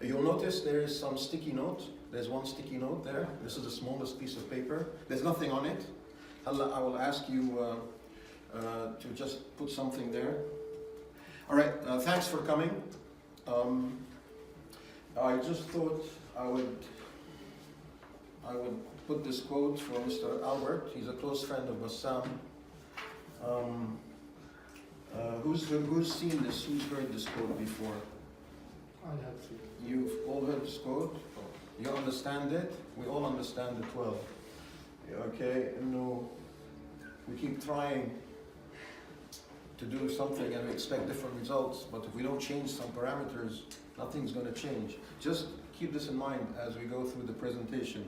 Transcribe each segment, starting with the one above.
You'll notice there is some sticky note. There's one sticky note there. This is the smallest piece of paper. There's nothing on it. I will ask you to just put something there. All right, thanks for coming. I just thought I would put this quote for Mr. Albert. He's a close friend of Bassam. Who's seen this? Who's heard this quote before? I have seen. You've all heard this quote? You understand it? We all understand it well. Okay, no, we keep trying to do something and we expect different results, but if we don't change some parameters, nothing's going to change. Just keep this in mind as we go through the presentation.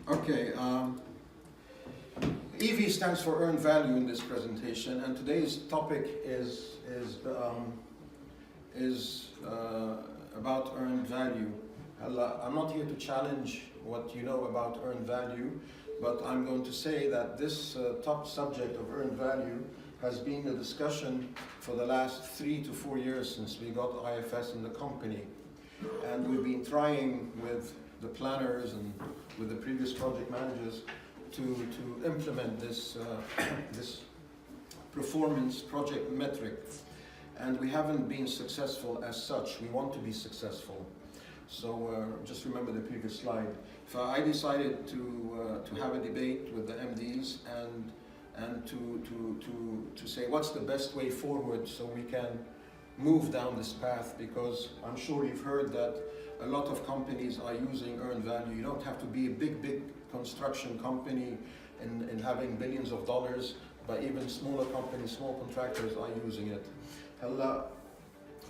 Okay, EV stands for earned value in this presentation, and today's topic is about earned value. I'm not here to challenge what you know about earned value, but I'm going to say that this top subject of earned value has been a discussion for the last 3 to 4 years since we got IFS in the company, and we've been trying with the planners and with the previous project managers to implement this this performance project metric, and we haven't been successful as such. We want to be successful. So just remember the previous slide. So I decided to have a debate with the MDs and to say what's the best way forward so we can move down this path, because I'm sure you've heard that a lot of companies are using earned value. You don't have to be a big construction company and having billions of dollars, but even smaller companies, small contractors are using it.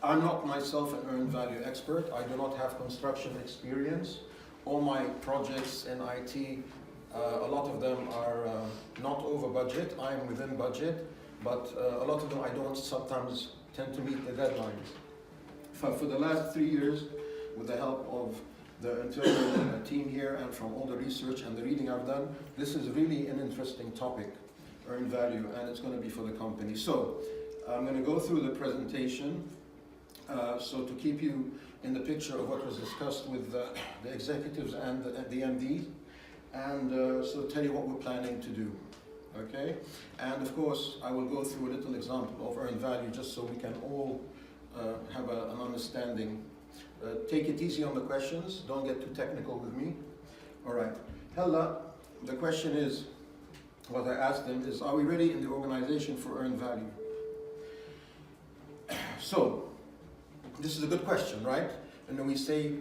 I'm not myself an earned value expert. I do not have construction experience. All my projects in IT, a lot of them are not over budget. I am within budget, but a lot of them I don't sometimes tend to meet the deadlines. For the last 3 years, with the help of the internal team here and from all the research and the reading I've done, this is really an interesting topic, earned value, and it's going to be for the company. So I'm going to go through the presentation so to keep you in the picture of what was discussed with the executives and the MDs, and so tell you what we're planning to do. Okay, and of course I will go through a little example of earned value just so we can all have an understanding. Take it easy on the questions, don't get too technical with me. All right, the question is, what I asked them is, are we ready in the organization for earned value? So, this is a good question, right? And then we say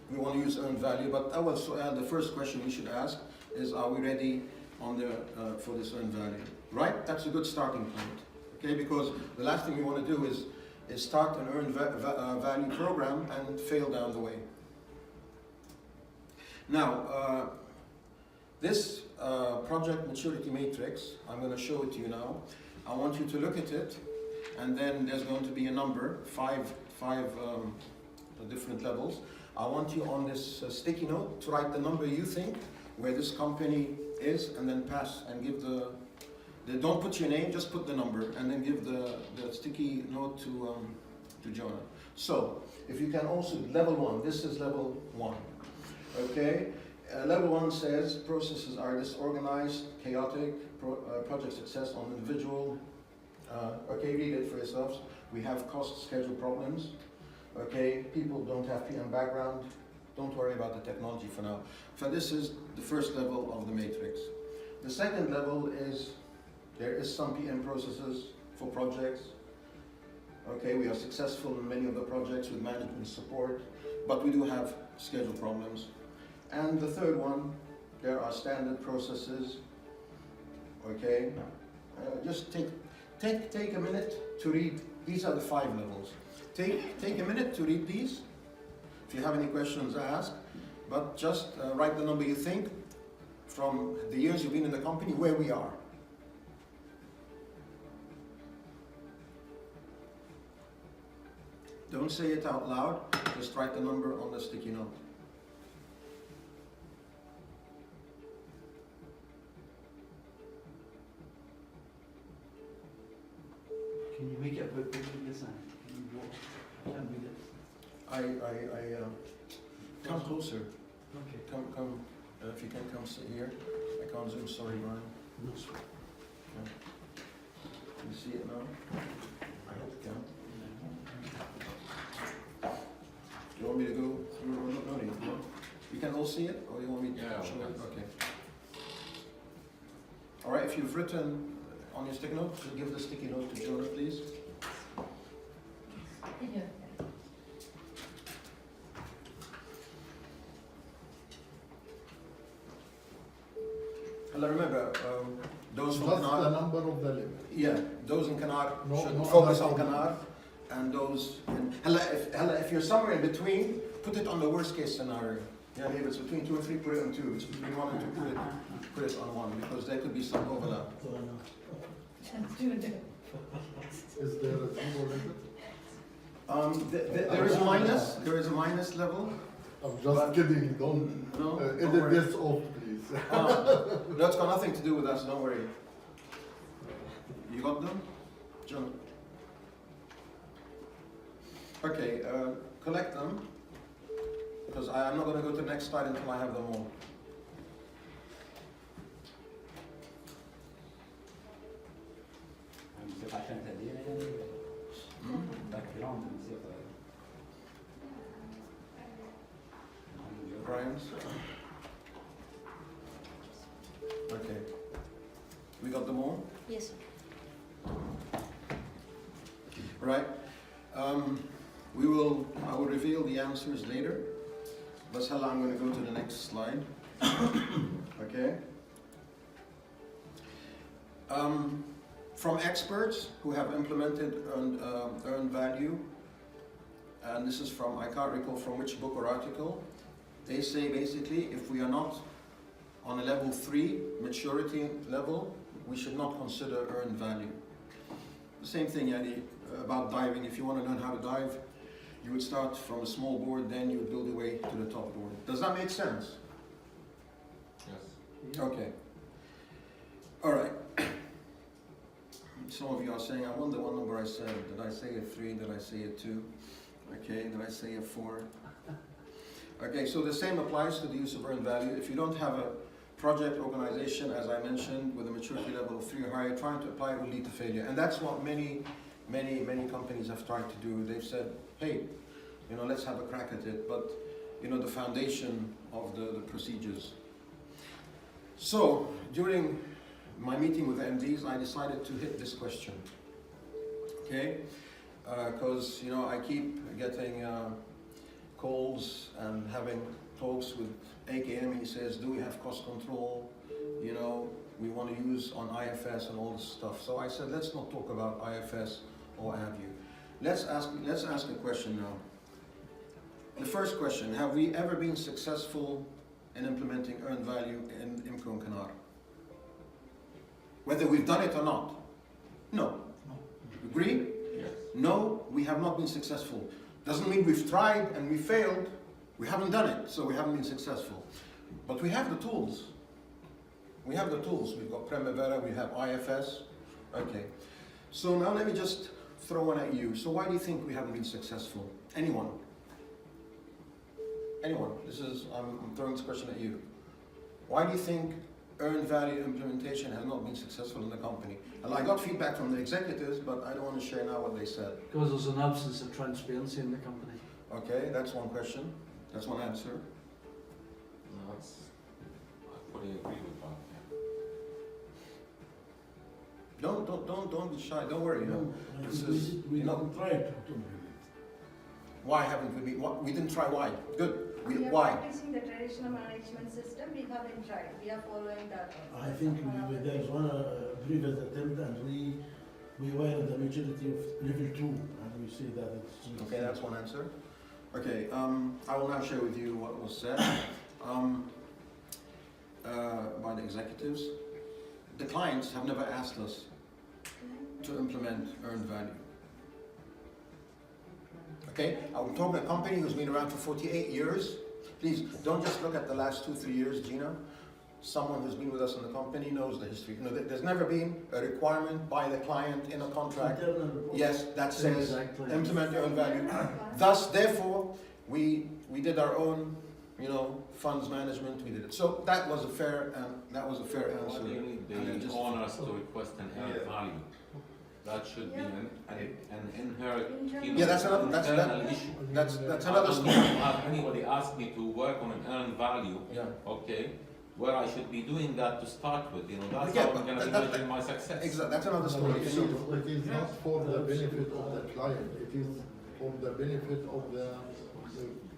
we want to use earned value, but the first question we should ask is, are we ready for this earned value? Right? That's a good starting point. Okay, because the last thing we want to do is start an earned value program and fail down the way. Now, this project maturity matrix, I'm going to show it to you now. I want you to look at it, and then there's going to be a number, five different levels. I want you on this sticky note to write the number you think where this company is, and then pass and give don't put your name, just put the number, and then give the sticky note to Jonah. So, if you can also, level 1, this is level 1, okay? Level 1 says processes are disorganized, chaotic, project success on individual. Okay, read it for yourselves. We have cost schedule problems. Okay, people don't have PM background. Don't worry about the technology for now. So this is the first level of the matrix. The second level is there is some PM processes for projects. Okay, we are successful in many of the projects with management support, but we do have schedule problems. And the third one, there are standard processes. Okay, just take a minute to read. These are the 5 levels. Take a minute to read these. If you have any questions, ask. But just write the number you think from the years you've been in the company, where we are. Don't say it out loud, just write the number on the sticky note. Can you make it a bit bigger this time? Can you go? Can we get? Come closer. Okay. Come, if you can come sit here. I can't zoom, sorry, Ryan. No, sir. Can you see it now? I hope you can. Do you want me to go through or not? No need, no? You can all see it, or you want me to Yeah, show we it? can. Okay. All right, if you've written on your sticky note, just give the sticky note to Jonah, please. Yeah. And remember, those from Just the Kanar, number of the level. yeah, those in Kanar No- should no focus other on problem. Kanar, and those in, if you're somewhere in between, put it on the worst case scenario. Yeah, if it's between 2 and 3, put it on 2. If it's between 1 and 2, put it on 1, because there could be some overlap. Is there a zero level? There is a minus level. I'm just But- kidding, don't No, don't edit worry. this off, please. That's got nothing to do with us, don't worry. You got them? John? Okay, collect them, because I'm not going to go to the next slide until I have them all. نسيب عشان تدينا يعني باك جراوند نسيب Brian's? Okay. We got them all? Yes, sir. Right. I will reveal the answers later. But I'm going to go to the next slide. Okay. From experts who have implemented earned value, and this is from, I can't recall from which book or article, they say basically if we are not on a level 3 maturity level, we should not consider earned value. The same thing, Yani, about diving. If you want to learn how to dive, you would start from a small board, then you would build your way to the top board. Does that make sense? Yes. Okay. All right. Some of you are saying, I wonder what number I said. Did I say a 3? Did I say a 2? Okay, did I say a 4? Okay, so the same applies to the use of earned value. If you don't have a project organization, as I mentioned, with a maturity level of 3 or higher, trying to apply it will lead to failure. And that's what many companies have tried to do. They've said, hey, let's have a crack at it, but, the foundation of the procedures. So, during my meeting with the MDs, I decided to hit this question, okay? Because, I keep getting calls and having talks with AKM, and he says, do we have cost control? We want to use on IFS and all this stuff. So I said, let's not talk about IFS or what have you. Let's ask a question now. The first question, have we ever been successful in implementing earned value in IMCO and Kanar? Whether we've done it or not? No. Agree? Yes. No, we have not been successful. Doesn't mean we've tried and we failed. We haven't done it, so we haven't been successful. But we have the tools. We have the tools. We've got Primavera, we have IFS. Okay. So now let me just throw one at you. So why do you think we haven't been successful? Anyone? Anyone? I'm throwing this question at you. Why do you think earned value implementation has not been successful in the company? And I got feedback from the executives, but I don't want to share now what they said. Because there's an absence of transparency in the company. Okay, that's one question. That's one answer. No, I fully agree with that. Don't be shy. Don't worry. This is, we you know- don't try to implement. Why haven't we been? We didn't try. Why? Good. We are Why? practicing the traditional management system. We haven't tried. We are following that. I think there's one previous attempt and we were at the maturity of level 2 and we see that it's... Okay, that's one answer. Okay, I will now share with you what was said by the executives. The clients have never asked us to implement earned value. Okay, I'm talking a company who's been around for 48 years. Please, don't just look at the last 2-3 years, Gina. someone who's been with us in the company knows the history. You know, there's never been a requirement by the client in a contract. Internal report. Yes, that says Exactly. implement your own value. Thus, therefore, we did our own, you know, funds management. We did it. So that was a fair Why answer. do you need And then the just- owners to request an earned value? That should be an inherent. Yeah, that's another- that's- that- internal issue. That's I another don't story. have anybody ask me to work on an earned value, Yeah. okay, where I should be doing that to start with, you know, that's Yeah, how I'm but gonna be that- measuring my success. Exactly. That's another No, story. it is not for the benefit of the client, it is for the benefit of the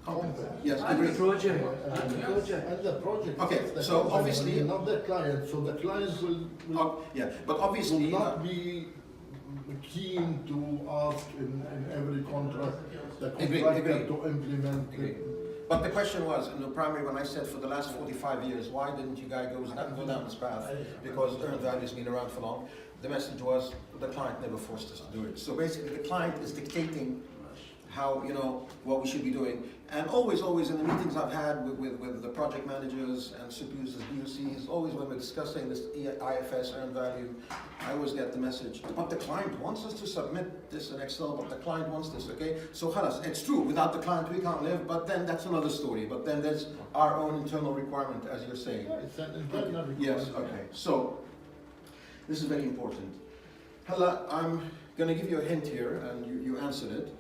company. Yes, And agree. the project, and the project. And the project. Okay, is the so company, obviously- not the client, so the client will Yeah, but obviously. not be keen to ask in every contract the Agree, contractor agree. to implement Agree. it. But the question was, in the primary, when I said for the last 45 years, why didn't you guys go down this path? Because earned value has been around for long. The message was, the client never forced us to do it. So basically, the client is dictating how, you know, what we should be doing. And always in the meetings I've had with the project managers and supervisors, BUCs, always when we're discussing this IFS earned value, I always get the message, but the client wants us to submit this in Excel, but the client wants this, okay? So halas, it's true, without the client we can't live, but then that's another story. But then there's our own internal requirement, as you're saying. Yeah, it's an internal Yes, requirement. okay. So, this is very important. Hala, I'm going to give you a hint here, and you answered it.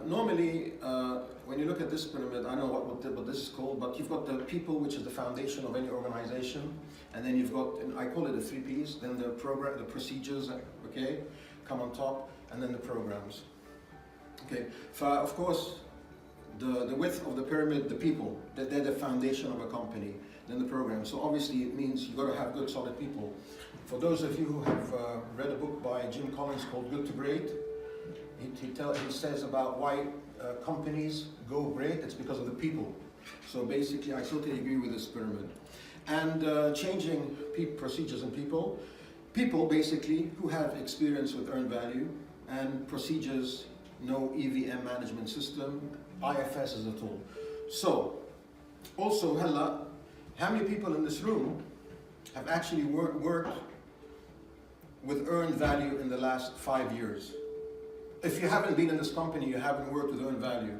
Normally, when you look at this pyramid, I know what this is called, but you've got the people, which is the foundation of any organization, and then you've got, and I call it the 3 Ps, then the program, the procedures, okay, come on top, and then the programs. Okay, of course, the width of the pyramid, the people, they're the foundation of a company, then the program. So obviously it means you've got to have good, solid people. For those of you who have read a book by Jim Collins called Good to Great, he says about why companies go great, it's because of the people. So basically, I totally agree with this pyramid. And changing procedures and people basically who have experience with earned value and procedures, no EVM management system, IFS is a tool. So, also, Hella, how many people in this room have actually worked with earned value in the last 5 years? If you haven't been in this company, you haven't worked with earned value.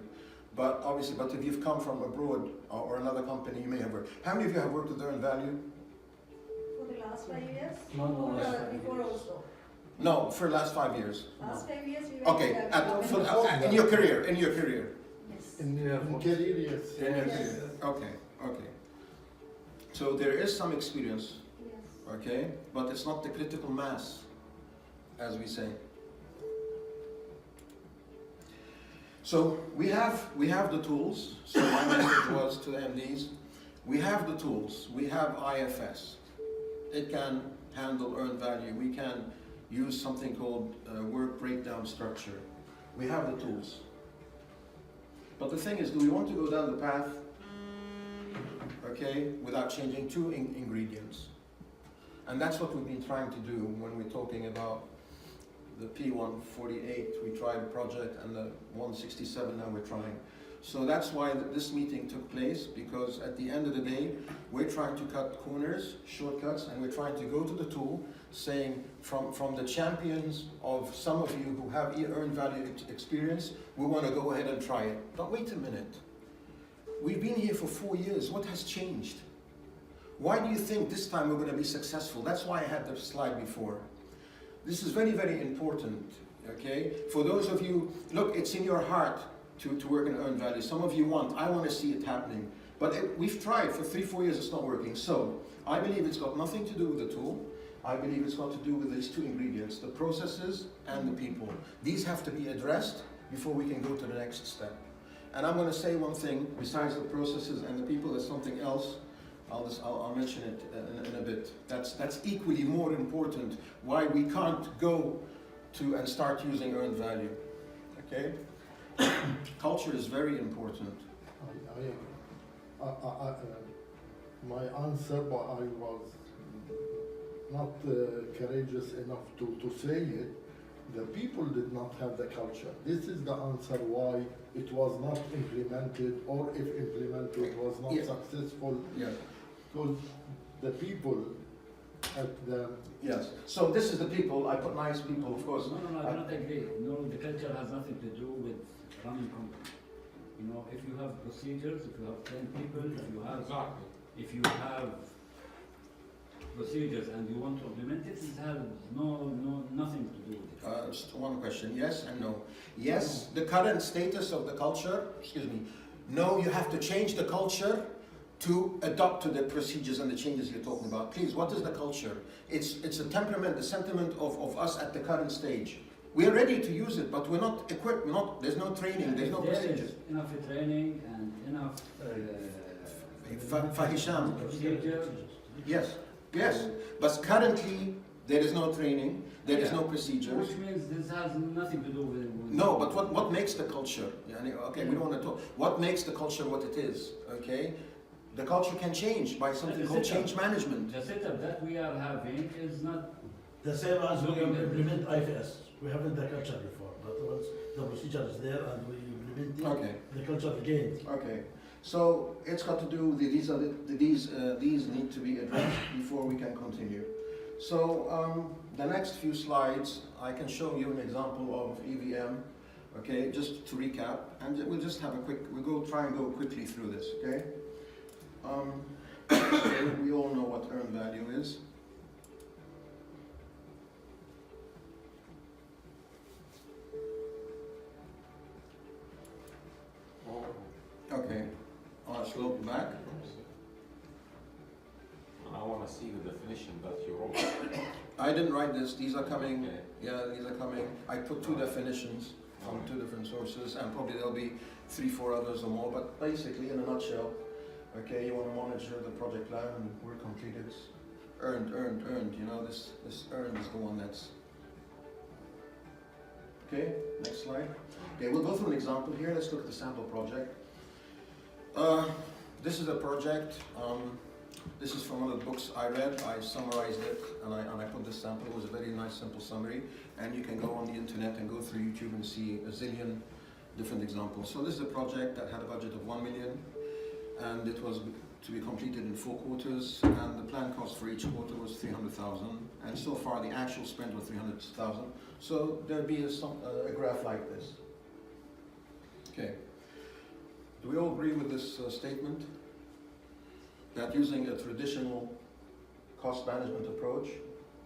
But obviously, if you've come from abroad or another company, you may have worked. How many of you have worked with earned value? For the last 5 years? No, Or before also? No, for the last 5 years. Last 5 years we were. Okay, in your career. Yes. In career, yes. In your Yes. career. Okay. So there is some experience, Yes. okay, but it's not the critical mass, as we say. So we have the tools. So my message was to the MDs, we have the tools. We have IFS. It can handle earned value. We can use something called work breakdown structure. We have the tools. But the thing is, do we want to go down the path, okay, without changing two ingredients? And that's what we've been trying to do when we're talking about the P148, we tried a project, and the 167 now we're trying. So that's why this meeting took place, because at the end of the day, we're trying to cut corners, shortcuts, and we're trying to go to the tool, saying from the champions of some of you who have earned value experience, we want to go ahead and try it. But wait a minute. We've been here for 4 years. What has changed? Why do you think this time we're going to be successful? That's why I had the slide before. This is very, very important, okay? For those of you, look, it's in your heart to work in earned value. Some of you I want to see it happening. But we've tried for 3-4 years, it's not working. So I believe it's got nothing to do with the tool. I believe it's got to do with these two ingredients, the processes and the people. These have to be addressed before we can go to the next step. And I'm going to say one thing, besides the processes and the people, there's something else. I'll mention it in a bit. That's equally more important. Why we can't go to and start using earned value. Okay? Culture is very important. My answer, but I was not courageous enough to say it. The people did not have the culture. This is the answer why it was not implemented, or if implemented was not Yeah. successful. Yeah. Because the people at the Yes. So this is the people. I put nice people, of course. No, I do not agree. No, the culture has nothing to do with running company. You know, if you have procedures, if you have 10 people, Exactly. if you have procedures and you want to implement it, it has nothing to do with it. Just one question, yes and no. Yes, the current status of the culture, excuse me, no, you have to change the culture to adopt to the procedures and the changes you're talking about. Please, what is the culture? It's a temperament, the sentiment of us at the current stage. We are ready to use it, but we're not equipped, there's no training, there's no There is procedures. enough training and enough Fahisham, procedure. yes, yes, but currently there is no training, there is no procedures. Which means this has nothing to do with. No, but what makes the culture? Okay, we don't want to talk. What makes the culture what it is? Okay, the culture can change by something called change management. The setup that we are having is not. The same as we implement IFS. We haven't the culture before, but once the procedure is there and we implement it, Okay, the culture again. okay. So it's got to do. These need to be addressed before we can continue. So the next few slides, I can show you an example of EVM. Okay, just to recap, and we'll just have a quick. Try and go quickly through this. Okay. So we all know what earned value is. Okay, I'll slope back. And I want to see the definition that you wrote. I didn't write this, these are coming, Okay. yeah, these are coming. I put two definitions from two different sources, and probably there'll be 3-4 others or more, but basically, in a nutshell, okay, you want to monitor the project plan and work completed. Earned, you know, this earned is the one that's... Okay, next slide. Okay, we'll go through an example here. Let's look at the sample project. This is a project. This is from one of the books I read. I summarized it and I put this sample. It was a very nice, simple summary. And you can go on the internet and go through YouTube and see a zillion different examples. So this is a project that had a budget of 1 million, and it was to be completed in 4 quarters. And the plan cost for each quarter was 300,000. And so far, the actual spend was 300,000. So there'd be a graph like this. Okay. Do we all agree with this statement? That using a traditional cost management approach,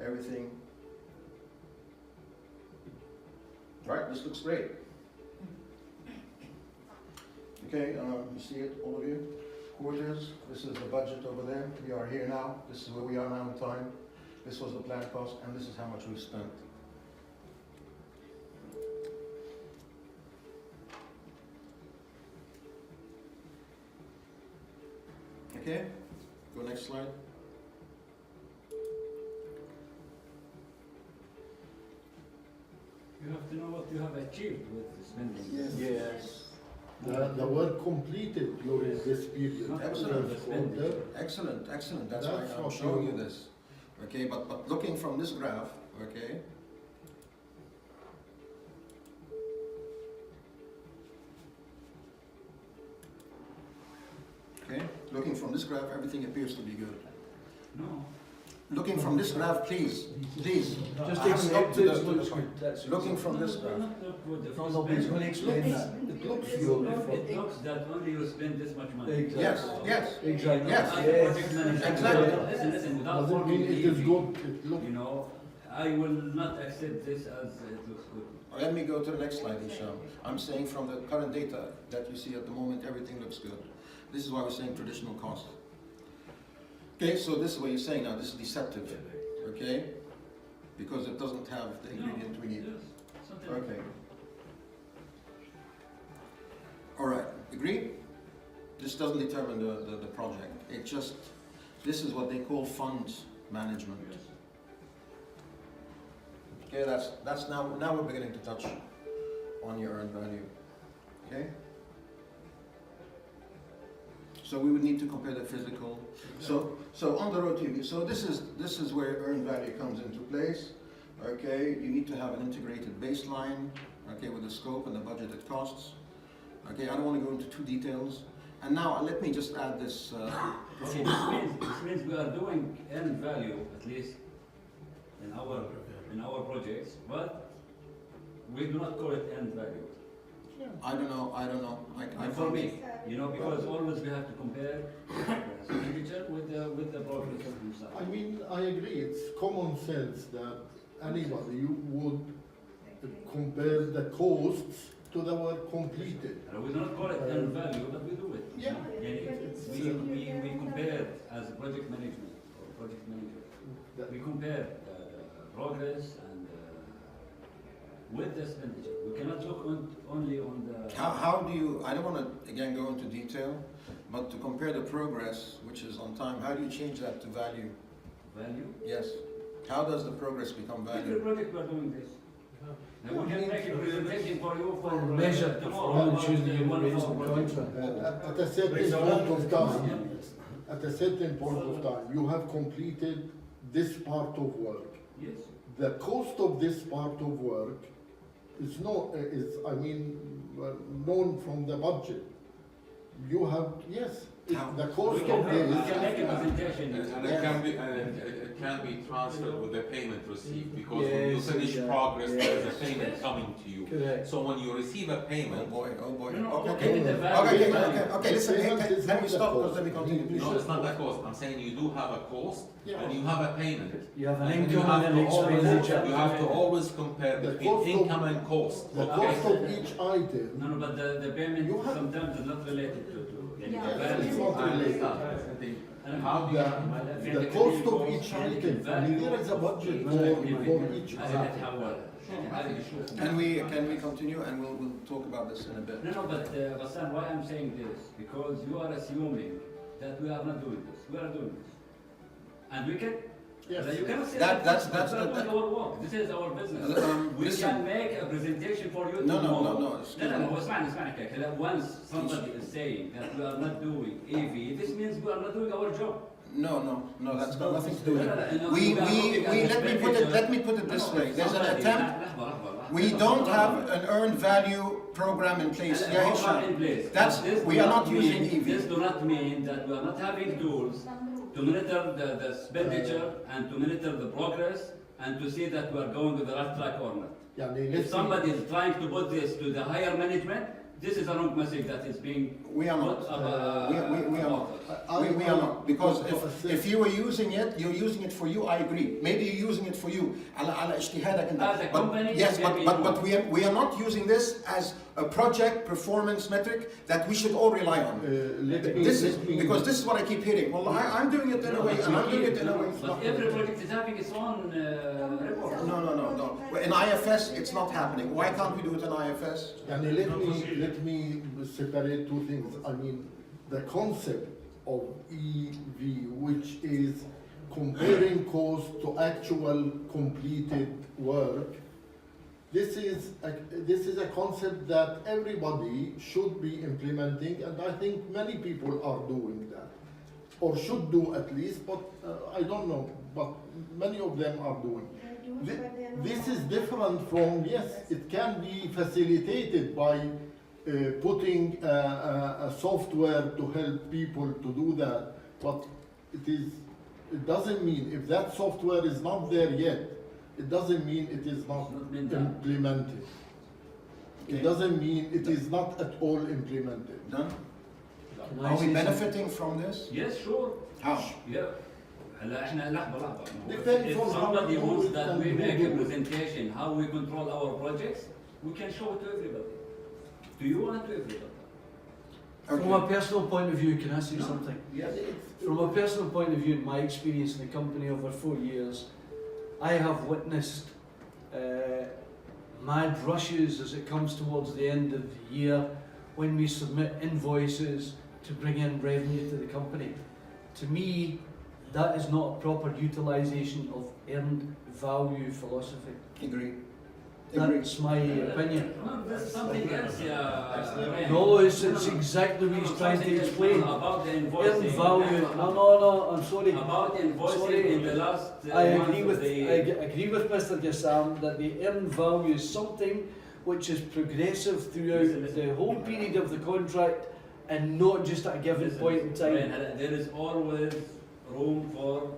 everything... Right, this looks great. Okay, you see it, all of you? Quarters, this is the budget over there. We are here now. This is where we are now in time. This was the planned cost, and this is how much we've spent. Okay, go next slide. You have to know what you have achieved with the spending. Yes. the work completed during this period. Excellent. Excellent, excellent. That's why That's I'm what showing you you- this. Okay, but looking from this graph, okay, okay, looking from this graph, everything appears to be good. No. Looking from this graph, please, please. Just I have stopped to the- looks good. That's Looking from this No, graph. not look good. If No, you no, please, spend- will you explain that? It looks It looks that only you spend this much money. Exactly. Yes, yes. Exactly. Yes. As a project manager, Exactly. listen, without Doesn't working mean it is easy, good. It look you know, I will not accept this as it looks good. Let me go to the next slide, Hisham. I'm saying from the current data that you see at the moment, everything looks good. This is why we're saying traditional cost. Okay, so this is what you're saying now, this is deceptive, okay? Because it doesn't have the ingredient we need. Yes, something. Okay. All right, agree? This doesn't determine the project. It just, this is what they call fund management. Yes. Okay, that's now we're beginning to touch on your earned value. Okay? So we would need to compare the physical. So on the road TV, so this is where earned value comes into place. Okay, you need to have an integrated baseline, okay, with the scope and the budgeted costs. Okay, I don't want to go into too details. And now let me just add this Okay, this means we are doing earned value, at least in our projects, but we do not call it earned value. I don't know. And for me, because always we have to compare the expenditure with the progress of himself. I mean, I agree, it's common sense that anybody would compare the costs to the work completed. And we do not call it earned value, but we do it. Yeah. We compare as a project management or project manager. We compare progress and with the expenditure. We cannot look only on the. How do you? I don't want to again go into detail, but to compare the progress, which is on time, how do you change that to value? Value? Yes. How does the progress become Every value? project we are doing this. And we can make a presentation for you for measure tomorrow performance about using one of the our projects. contract. At a certain point of time, at a certain point of time, you have completed this part of work. Yes. The cost of this part of work is known from the budget. You have, yes, How? the We cost can of make a this. presentation. And it can be transferred with the payment received, because when you Yes, finish yeah. progress, there is a Yes. payment coming to you. Correct. So when you receive a Oh payment, boy. Oh boy. No, Okay. even the Okay. value. Okay. Listen. Hey, Payment is let not me the stop cost. because let me continue. no, it's not that cost. I'm saying you do have a cost Yeah. and you have a payment. You have an And you income have and an to always, expenditure. you have to always compare The between cost of- income and cost. The Okay. cost of each item. No, but the payment You have- sometimes is not related to Yeah. value. It's not I related. understand. And How do you? The cost of each item, I mean, there is a budget for each item. Can we continue and we'll talk about this in a bit. No, but Ghassan, why I'm saying this? Because you are assuming that we are not doing this. We are doing this. And we can, you cannot say That's we are doing our work. This is our business. We Listen. can make a presentation for you No. tomorrow. Excuse No, me. اسمعني كده. Once somebody is saying that we are not doing AV, this means we are not doing our job. No, that's got nothing to do with No, it. We let me put it this way. There's an attempt. We don't have an earned value program in place. Yeah, Hisham. That's we are not using This EV. do not mean that we are not having tools to monitor the expenditure and to monitor the progress and to see that we are going with the right track or not. If somebody is trying to put this to the higher management, this is a wrong message that is being We are not. put We are not. We are not. Because if you were using it, you're using it for you, I agree. Maybe you're using it for you. على اجتهادك انت. As a company, Yes, maybe but we are not using this as a project performance metric that we should all rely on. Because this is what I keep hearing. Well, I'm doing it in a way, and I'm doing it in a way. But every project is having its own report. No. In IFS, it's not happening. Why can't we do it in IFS? Let me separate two things. I mean, the concept of EV, which is comparing cost to actual completed work, this is a concept that everybody should be implementing, and I think many people are doing that, or should do at least, but I don't know, but many of them are doing. This is different from, yes, it can be facilitated by putting a software to help people to do that, but it doesn't mean, if that software is not there yet, it doesn't mean it is not implemented. It doesn't mean it is not at all implemented. Done? Can I Are we say benefiting from this? Yes, sure. How? Yeah. هلا احنا لحظة. Depends If on how somebody you wants do it that and we who make do a it. presentation how we control our projects, we can show it to everybody. To you and to everybody. From a personal point of view, can I say something? Yes. From a personal point of view, in my experience in the company over 4 years, I have witnessed mad rushes as it comes towards the end of the year when we submit invoices to bring in revenue to the company. To me, that is not a proper utilisation of earned value philosophy. Agree. That's my opinion. No, this is something else, yeah. No, it's exactly what he's trying to explain. About the Earned invoicing. value. No, I'm sorry. About the invoicing Sorry. in the last I month agree of with the I agree with Mr. Gassam that the earned value is something which is progressive throughout the whole period of the contract, and not just at a given point in time. There is always room for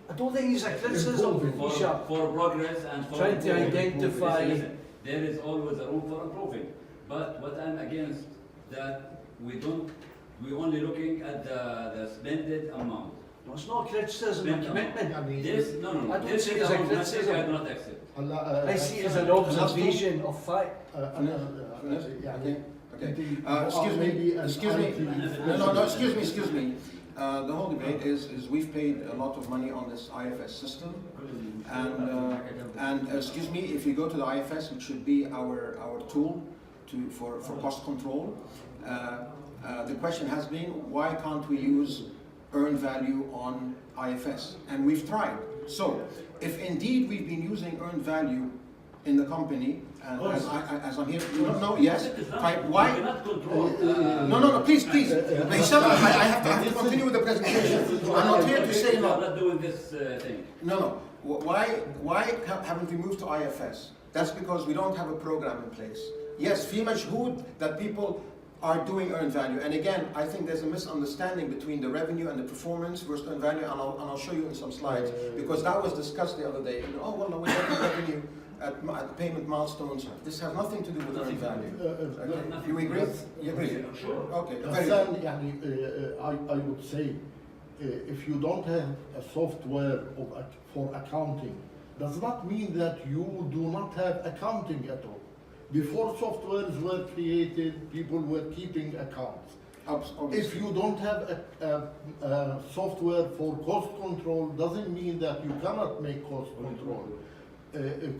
I don't think it's a criticism, Isha. for progress and for Trying to improving. identify- Listen, there is always a room for improving. But what I'm against that we're only looking at the spended amount. No, it's not a criticism, a commitment. يعني This, no, I don't this see is it as a amount that criticism. I do not accept. I see it as an observation of fact. يعني Okay. أنت Excuse me. maybe an Excuse me. anti- No. Excuse me. The whole debate is we've paid a lot of money on this IFS system, and excuse me, if you go to the IFS, which should be our tool for cost control, the question has been why can't we use earned value on IFS? And we've tried. So if indeed we've been using earned value in the company, and as I'm here, no, yes, type why? You cannot control. No, please. Hisham, I have to continue with the presentation. I'm not here to say I'm no. not doing this thing. No. Why haven't we moved to IFS? That's because we don't have a program in place. Yes, في مجهود that people are doing earned value. And again, I think there's a misunderstanding between the revenue and the performance versus earned value, and I'll show you in some slides, because that was discussed the other day. Oh, well, no, we have revenue at payment milestones. This has nothing to do with earned value. Okay. You agree? You agree? Sure. Okay. Very Hassan, good. يعني, I would say if you don't have a software for accounting, does not mean that you do not have accounting at all. Before softwares were created, people were keeping accounts. Obviously. If you don't have a software for cost control, doesn't mean that you cannot make cost control.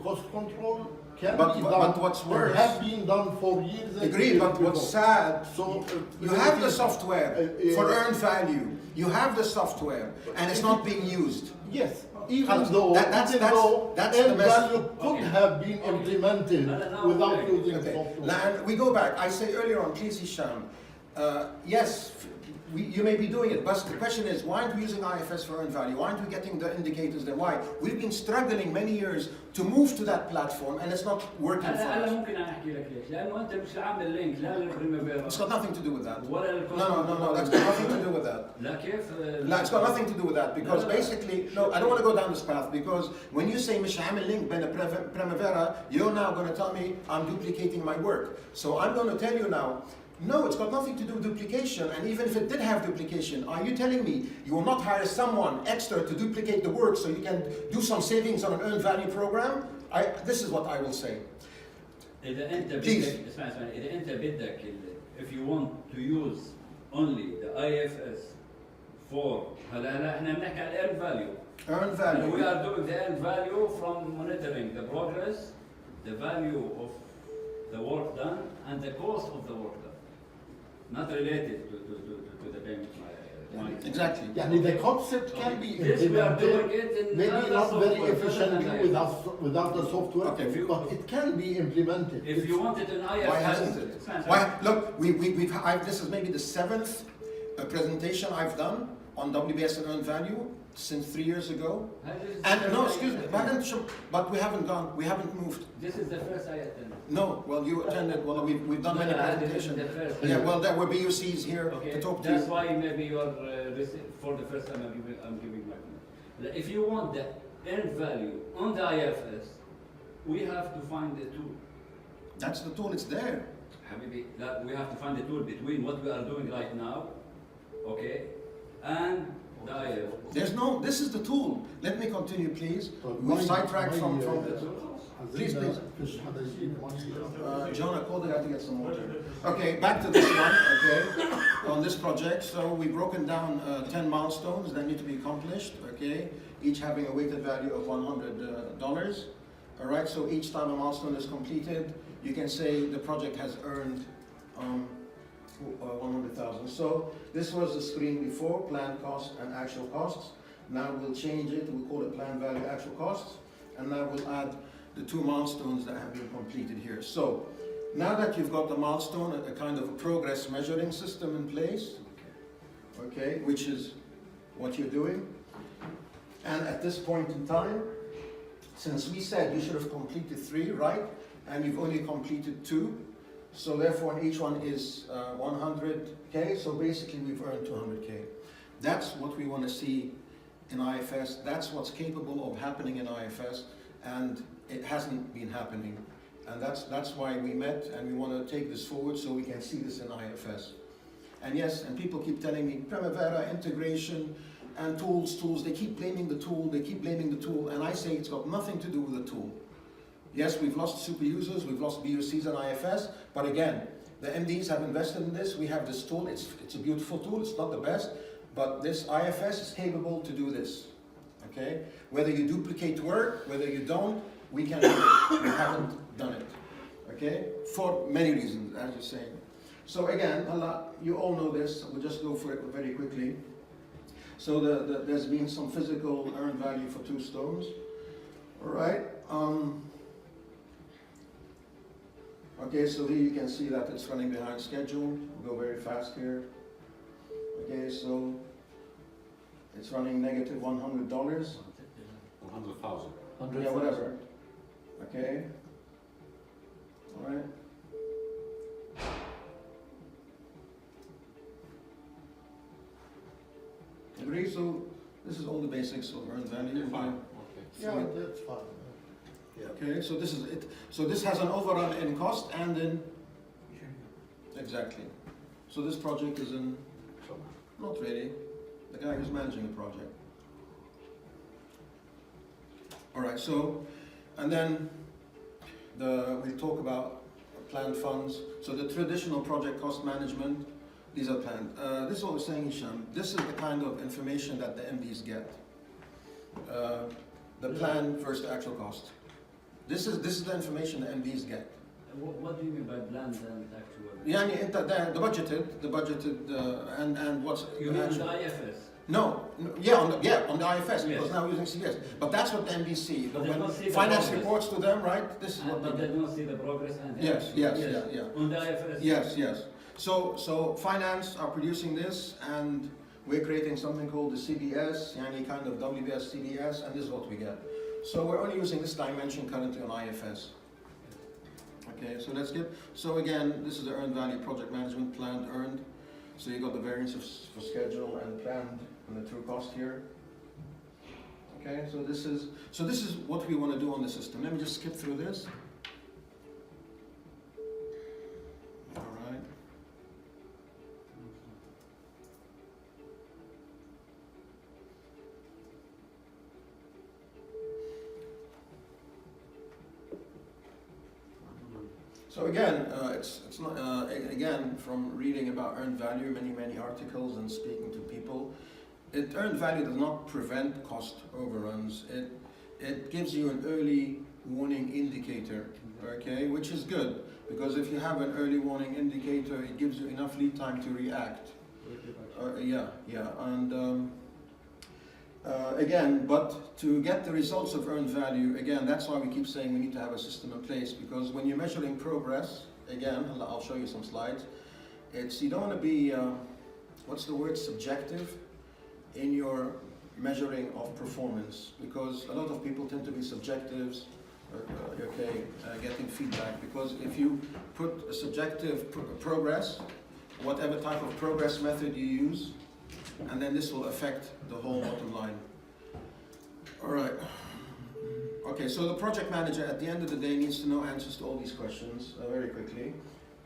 Cost control can be done. But what's worse? Have been done for years. And Agree, years but what's ago. sad, So you have the software for earned value. You have the software, and it's not being used. Yes, even though that's the earned mess. value could have been implemented without using Okay. software. Now, and we go back. I say earlier on, please, Hisham. Yes, you may be doing it, but the question is, why aren't we using IFS for earned value? Why aren't we getting the indicators there? Why? We've been struggling many years to move to that platform, and it's not working for أنا us. ممكن أحكي لك ليش؟ لأنه أنت مش عامل لينك لا للبريميرا It's got nothing to do with that. ولا للكوست. No, that's got nothing to do with that. لا كيف؟ No, it's got nothing to do with that, because No. basically, no, I don't want to go down this path, because when you say مش عامل link بين Primavera, you're now going to tell me I'm duplicating my work. So I'm going to tell you now, no, it's got nothing to do with duplication, and even if it did have duplication, are you telling me you will not hire someone extra to duplicate the work so you can do some savings on an earned value program? This is what I will say. إذا أنت Please. بدك اسمع إذا أنت بدك if you want to use only the IFS for هلا إحنا بنحكي على earned value. Earned And value. we are doing the earned value from monitoring the progress, the value of the work done, and the cost of the work done. Not related to the payment. money. Exactly. يعني the concept can be This we are doing implemented, it in maybe other not very software, efficiently other than without the software, Okay, if you- but it can be implemented. If you want it in IFS, Why hasn't it? Why? Look, this is maybe the 7th presentation I've done on WBS and earned value since 3 years ago. And no, excuse me, but we haven't moved. This is the first I attended. No, well, you attended, well, we've done many No, this is presentations. the first. Yeah, well, there were BUCs here Okay, to talk to that's you. why maybe you are for the first time I'm giving my comment. If you want the earned value on the IFS, we have to find the tool. That's the tool, it's there. Habibi, that we have to find the tool between what we are doing right now, okay, and the IFS. This is the tool. Let me continue, please. We've sidetracked from the tool. Please. Jonah, call the guy to get some water. Okay, back to this one, okay, on this project. So we've broken down 10 milestones that need to be accomplished, okay, each having a weighted value of $100. All right, so each time a milestone is completed, you can say the project has earned 100,000. So this was the screen before, planned costs and actual costs. Now we'll change it, we'll call it planned value actual costs, and now we'll add the 2 milestones that have been completed here. So now that you've got the milestone, a kind of a progress measuring system in place, okay, which is what you're doing. And at this point in time, since we said you should have completed 3, right? And you've only completed 2, So therefore, each one is 100K, so basically we've earned 200K. That's what we want to see in IFS. That's what's capable of happening in IFS, and it hasn't been happening. And that's why we met, and we want to take this forward so we can see this in IFS. And yes, and people keep telling me, Primavera, integration, and tools, they keep blaming the tool, and I say it's got nothing to do with the tool. Yes, we've lost super users, we've lost BUCs and IFS, but again, the MDs have invested in this, we have this tool, it's a beautiful tool, it's not the best, but this IFS is capable to do this, okay? Whether you duplicate work, whether you don't, we can do it. We haven't done it, okay? For many reasons, as you're saying. So again, you all know this, we'll just go for it very quickly. So there's been some physical earned value for 2 stones, all right? Okay, so here you can see that it's running behind schedule. We'll go very fast here. Okay, so it's running negative $100. 100,000. Yeah, whatever. Okay. All right. Agree? So this is all the basics of earned value. Fine. Okay. Yeah, that's fine. Yeah. Okay, so this is it. So this has an overrun in cost and in... Exactly. So this project is in... Not really. The guy who's managing the project. All right, so, and then we'll talk about planned funds. So the traditional project cost management, these are planned. This is what we're saying, Hisham. This is the kind of information that the MDs get. The plan versus the actual cost. This is the information the MDs get. What do you mean by planned and actual? يعني انت the budgeted and what's You mean the IFS? No, yeah, on the IFS, Yes. because now we're using CBS. But that's what the MDs see. But they When don't see the finance progress. reports to them, right? This is what But they they do. don't see the progress and Yes, yeah. On the IFS? Yes. So finance are producing this, and we're creating something called the CBS, yani kind of WBS CBS, and this is what we get. So we're only using this dimension currently on IFS. Okay, so let's get, so again, this is the earned value project management, planned earned. So you got the variance for schedule and planned and the true cost here. Okay, so this is what we want to do on the system. Let me just skip through this. All right. So again, it's not again from reading about earned value, many articles and speaking to people. Earned value does not prevent cost overruns. It gives you an early warning indicator, okay, which is good because if you have an early warning indicator, it gives you enough lead time to react. And again, but to get the results of earned value, again, that's why we keep saying we need to have a system in place, because when you're measuring progress, again, I'll show you some slides, you don't want to be, what's the word, subjective in your measuring of performance, because a lot of people tend to be subjective, getting feedback, because if you put a subjective progress, whatever type of progress method you use, and then this will affect the whole bottom line. All right. Okay, so the project manager at the end of the day needs to know answers to all these questions very quickly.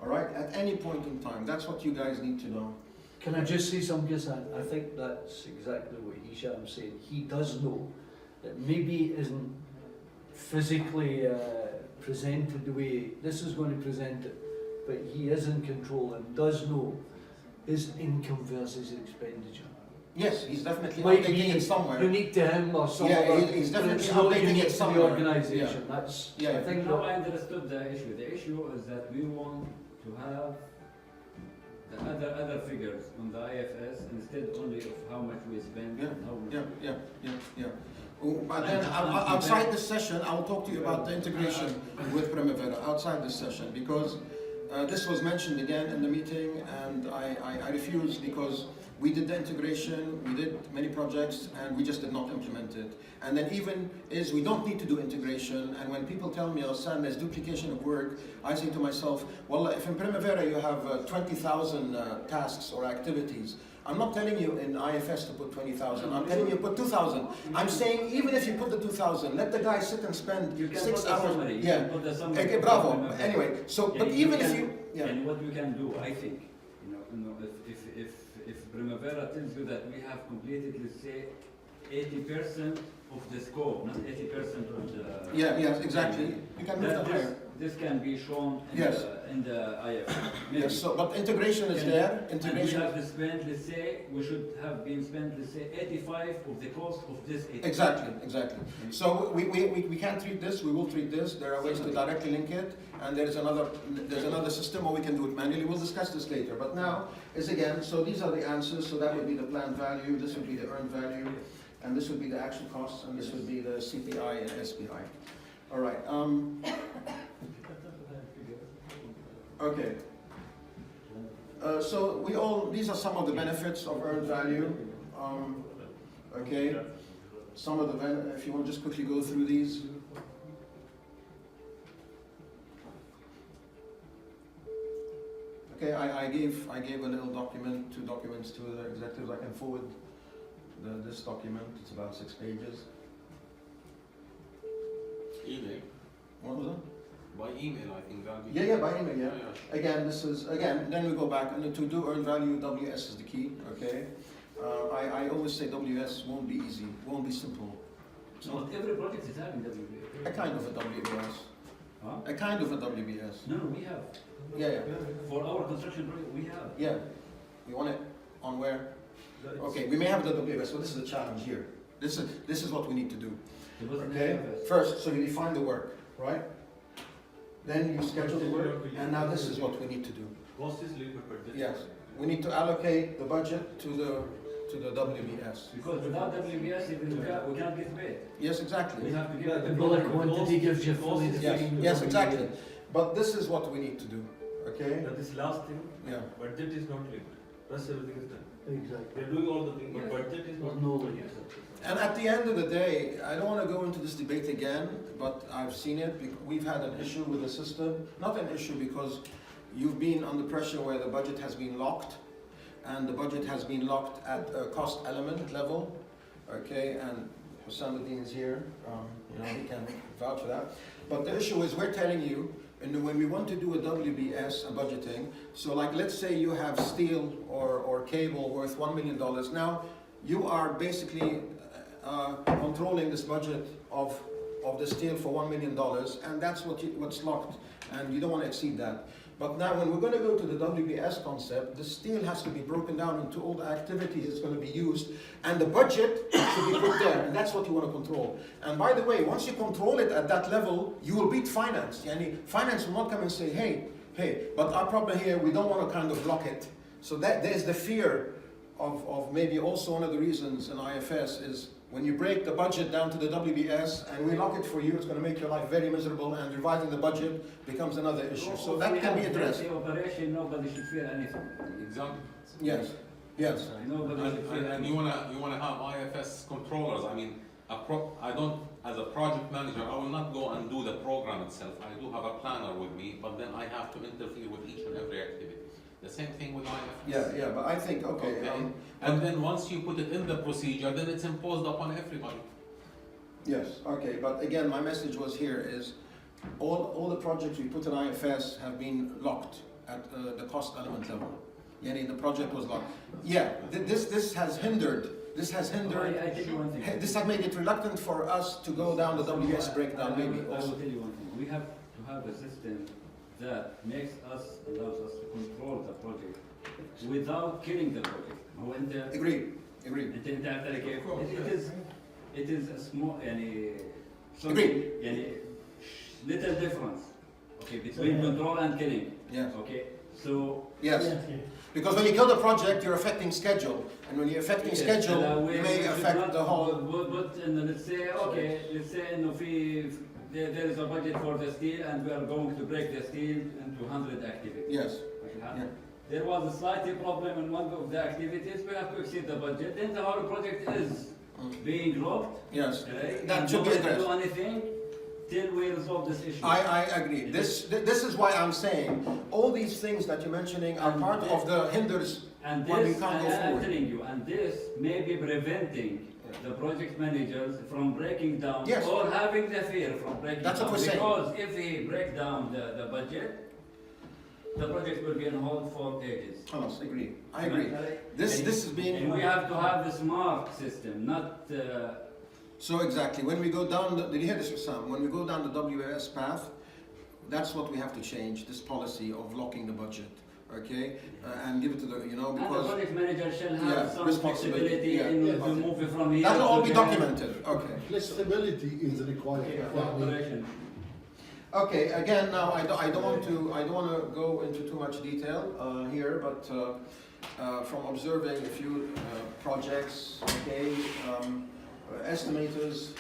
All right, at any point in time. That's what you guys need to know. Can I just say something, Ghassan? I think that's exactly what Hisham's saying. He does know that maybe it isn't physically presented the way this is going to present it, but he is in control and does know his income versus expenditure. Yes, he's definitely Might updating be it somewhere. unique to him or something. Yeah, he's definitely it's not updating unique it to somewhere. the organisation. That's Yeah. I think Now I understood the issue. The issue is that we want to have the other figures on the IFS instead only of how much we spend and how much. Yeah. Oh, but then outside this session, I will talk to you about the integration with Primavera outside this session, because this was mentioned again in the meeting, and I refused because we did the integration, we did many projects, and we just did not implement it. And then even is we don't need to do integration, and when people tell me, oh Sam, there's duplication of work, I say to myself, well, if in Primavera you have 20,000 tasks or activities, I'm not telling you in IFS to put 20,000, I'm telling you put 2,000. I'm saying even if you put the 2,000, let the guy sit and spend You can 6 put hours. the summary. You Yeah, can put the summary. okay, bravo. Anyway, so, but even if you, yeah. And what you can do, I think, if Primavera tells you that we have completed, let's say, 80% of the scope, not 80% of the... Yeah, yes, exactly. You can move that higher. This can be shown in, Yes. in the IF. Yes, so, but integration is there. And we Integration. have to spend, let's say, we should have been spent, let's say, 85 of the cost of this 80. Exactly, exactly. So we can't treat this, we will treat this. There are ways to directly link it, and there's another system where we can do it manually. We'll discuss this later. But now is again, so these are the answers. So that would be the planned value, this would be the earned value, and this would be the actual costs, and this would be the CPI and SPI. All right. Okay. So these are some of the benefits of earned value. Okay. Some of the, if you want to just quickly go through these. Okay, I gave a little document, 2 documents to the executives. I can forward this document. It's about 6 pages. Email. What was it? By email, I think that'll be. Yeah, by email, yeah. Yeah. Again, then we go back, and to do earned value, WS is the key, okay? I always say WS won't be easy, won't be simple. So not every project is having WBS. A kind of a WBS. Huh? A kind of a WBS. No, we have. Yeah. For our construction project, we have. Yeah. You want it on where? Okay, we may have the WBS, but this is the challenge here. This is what we need to do. It wasn't Okay? FS. First, so you define the work, right? Then you schedule the work, and now this is what we need to do. Cost is labor per day. Yes, we need to allocate the budget to the WBS. Because without WBS, even we can't get paid. Yes, exactly. We have to give The it the bullet bullet quantity gives you fully Yes, defined. yes, exactly. But this is what we need to do, okay? That is last thing, Yeah. budget is not linked. Rest everything is done. Exactly. We are doing all the things, but budget is There's not. no link. And at the end of the day, I don't want to go into this debate again, but I've seen it. We've had an issue with the system. Not an issue because you've been under pressure where the budget has been locked, and the budget has been locked at a cost element level, okay? And Hussamuddin is here, he can vouch for that. But the issue is we're telling you, and when we want to do a WBS, a budgeting, so like let's say you have steel or cable worth $1 million. Now, you are basically controlling this budget of the steel for $1 million, and that's what's locked, and you don't want to exceed that. But now when we're going to go to the WBS concept, the steel has to be broken down into all the activities it's going to be used, and the budget should be put there, and that's what you want to control. And by the way, once you control it at that level, you will beat finance. Finance will not come and say, hey, but our problem here, we don't want to kind of block it. So that there's the fear of maybe also one of the reasons in IFS is when you break the budget down to the WBS and we lock it for you, it's going to make your life very miserable, and revising the budget becomes another issue. So that can be addressed. The operation, nobody should fear anything. Exactly. Yes. Nobody should fear And anything. you wanna have IFS controllers. I mean, I don't, as a project manager, I will not go and do the program itself. I do have a planner with me, but then I have to interfere with each and every activity. The same thing with IFS. Yeah, but I think, okay. And then once you put it in the procedure, then it's imposed upon everybody. Yes, okay, but again, my message was here is all the projects we put in IFS have been locked at the cost element level. The project was locked. Yeah, this has hindered. This has hindered. I tell you one thing. This has made it reluctant for us to go down the WS breakdown. Maybe I also. will tell you one thing. We have to have a system that allows us to control the project without killing the project. Agreed. انت تعرف كيف؟ It is a small Agreed. little difference, okay, between control and killing. Yes. Okay. So Yes. Because when you kill the project, you're affecting schedule, and when you're affecting schedule, you may affect the whole. But let's say there is a budget for the steel, and we are going to break the steel into 100 activities. Yes. Okay, Yeah. there was a slight problem in one of the activities, we have to exceed the budget, then the whole project is being dropped. Yes, Right? that And should be nobody can addressed. do anything till we resolve this issue. I agree. This is why I'm saying all these things that you're mentioning are And part this- of the hinders And when we this, can't go I'm forward. telling you, and this may be preventing the project managers from breaking down Yes. or having the fear from breaking That's down. what we're saying. Because if we break down the budget, the project will be on hold for ages. Halas, agree. I agree. This is being. And we have to have the smart system, not So exactly, when we go down, did you hear this, Sam? When we go down the WAS path, that's what we have to change, this policy of locking the budget, okay? And give it to the, and the because project manager shall have Yeah, some responsibility, flexibility yeah. in Yes. to move it from here. that will all to be there. documented, okay. Flexibility is required. Okay, يعني cooperation. Okay, again, now I don't want to go into too much detail here, but from observing a few projects, okay, estimators,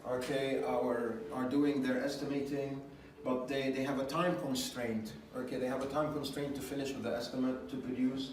okay, are doing their estimating, but they have a time constraint. Okay, they have a time constraint to finish with the estimate to produce.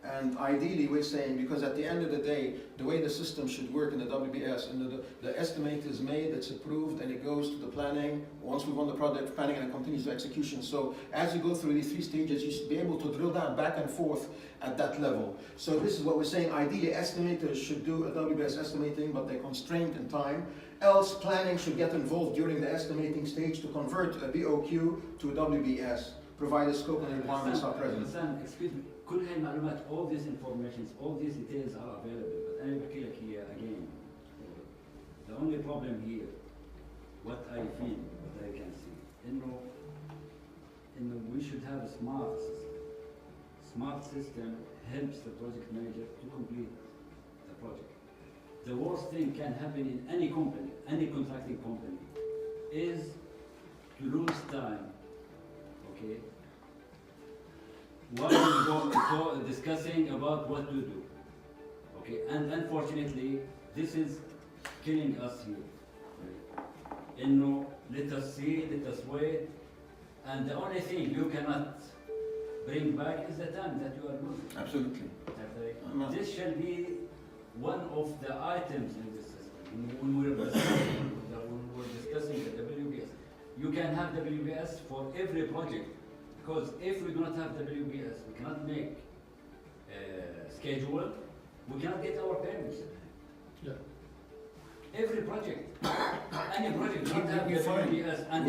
And ideally, we're saying, because at the end of the day, the way the system should work in the WBS, and the estimate is made, it's approved, and it goes to the planning. Once we won the project, planning, and it continues to execution. So as you go through these three stages, you should be able to drill down back and forth at that level. So this is what we're saying. Ideally, estimators should do a WBS estimating, but they're constrained in time. Else, planning should get involved during the estimating stage to convert a BOQ to a WBS, provided scope and requirements are present. Understand, excuse me, كل هاي المعلومات, all these informations, all these details are available, but أنا بحكي لك here again. The only problem here, what I feel, what I can see, إنه we should have a smart system. Smart system helps the project manager to complete the project. The worst thing can happen in any company, any contracting company, is to lose time. Okay. While we go discussing about what to do. Okay, and unfortunately, this is killing us here. Let us see, let us wait, and the only thing you cannot bring back is the time that you are losing. Absolutely. Okay? Amen. This shall be one of the items in this system. When we were discussing the WBS, you can have WBS for every project, because if we do not have WBS, we cannot make schedule, we cannot get our payments. Yeah. Every project, any project do not have We find- WBS, and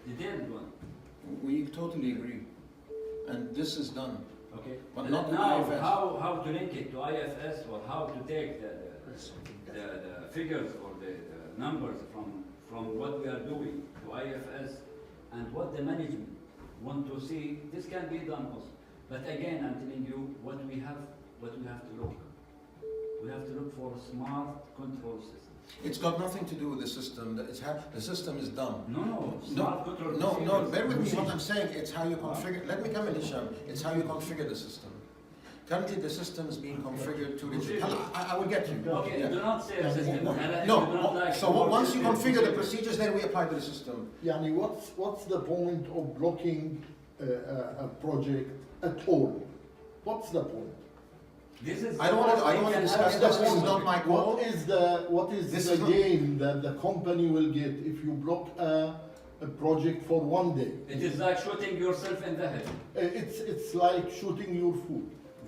detailed one. We totally agree. And this is done. Okay. But not in now, IFS. how to link it to IFS, or how to take the figures or the numbers from what we are doing to IFS, and what the management want to see, this can be done also. But again, I'm telling you what we have to look. We have to look for a smart control system. It's got nothing to do with the system. The system is done. No, smart control. No, procedures. bear with me. What I'm saying, it's how you configure. Let me come in, Hisham. It's how you configure the system. Currently, the system is being configured to reach. I will get you. Okay, Yeah. do not say a system. No, I no. do not like So the word once you system. configure the procedures, then we apply to the system. يعني what's the point of blocking a project at all? What's the point? This is I don't want to discuss this. This is not my call. What is This the is not- gain that the company will get if you block a project for 1 day? It is like shooting yourself in the head. It's like shooting your food.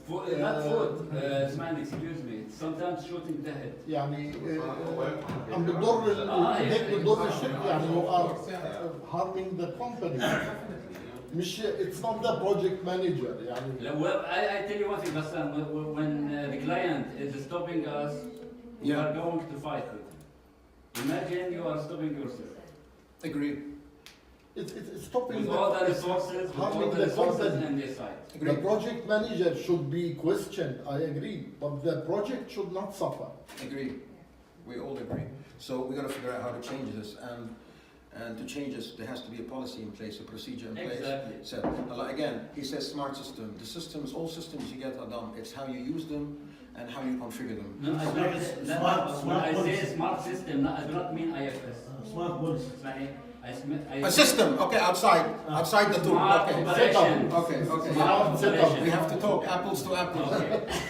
Not food, man, excuse me. It's sometimes shooting the head. يعني عم بتضر هيك بتضر الشركة يعني you are harming the company. مش it's not the project manager يعني. Well, I tell you one thing, Bassam, when the client is stopping us, we Yeah. are going to fight with him. Imagine you are stopping yourself. Agree. It's stopping With all the resources, with all harming the the resources company. in this site. The Agree. project manager should be questioned, I agree, but the project should not suffer. Agree. We all agree. So we got to figure out how to change this, and to change this, there has to be a policy in place, a procedure in place. Exactly. So again, he says smart system. The systems, all systems you get are done. It's how you use them and how you configure them. No, I don't, when I say smart system, I do not mean IFS. Smart policy. اسمعني، A system, okay, outside the tool, Smart okay. operations. Okay. Smart operations. We have to talk apples to apples.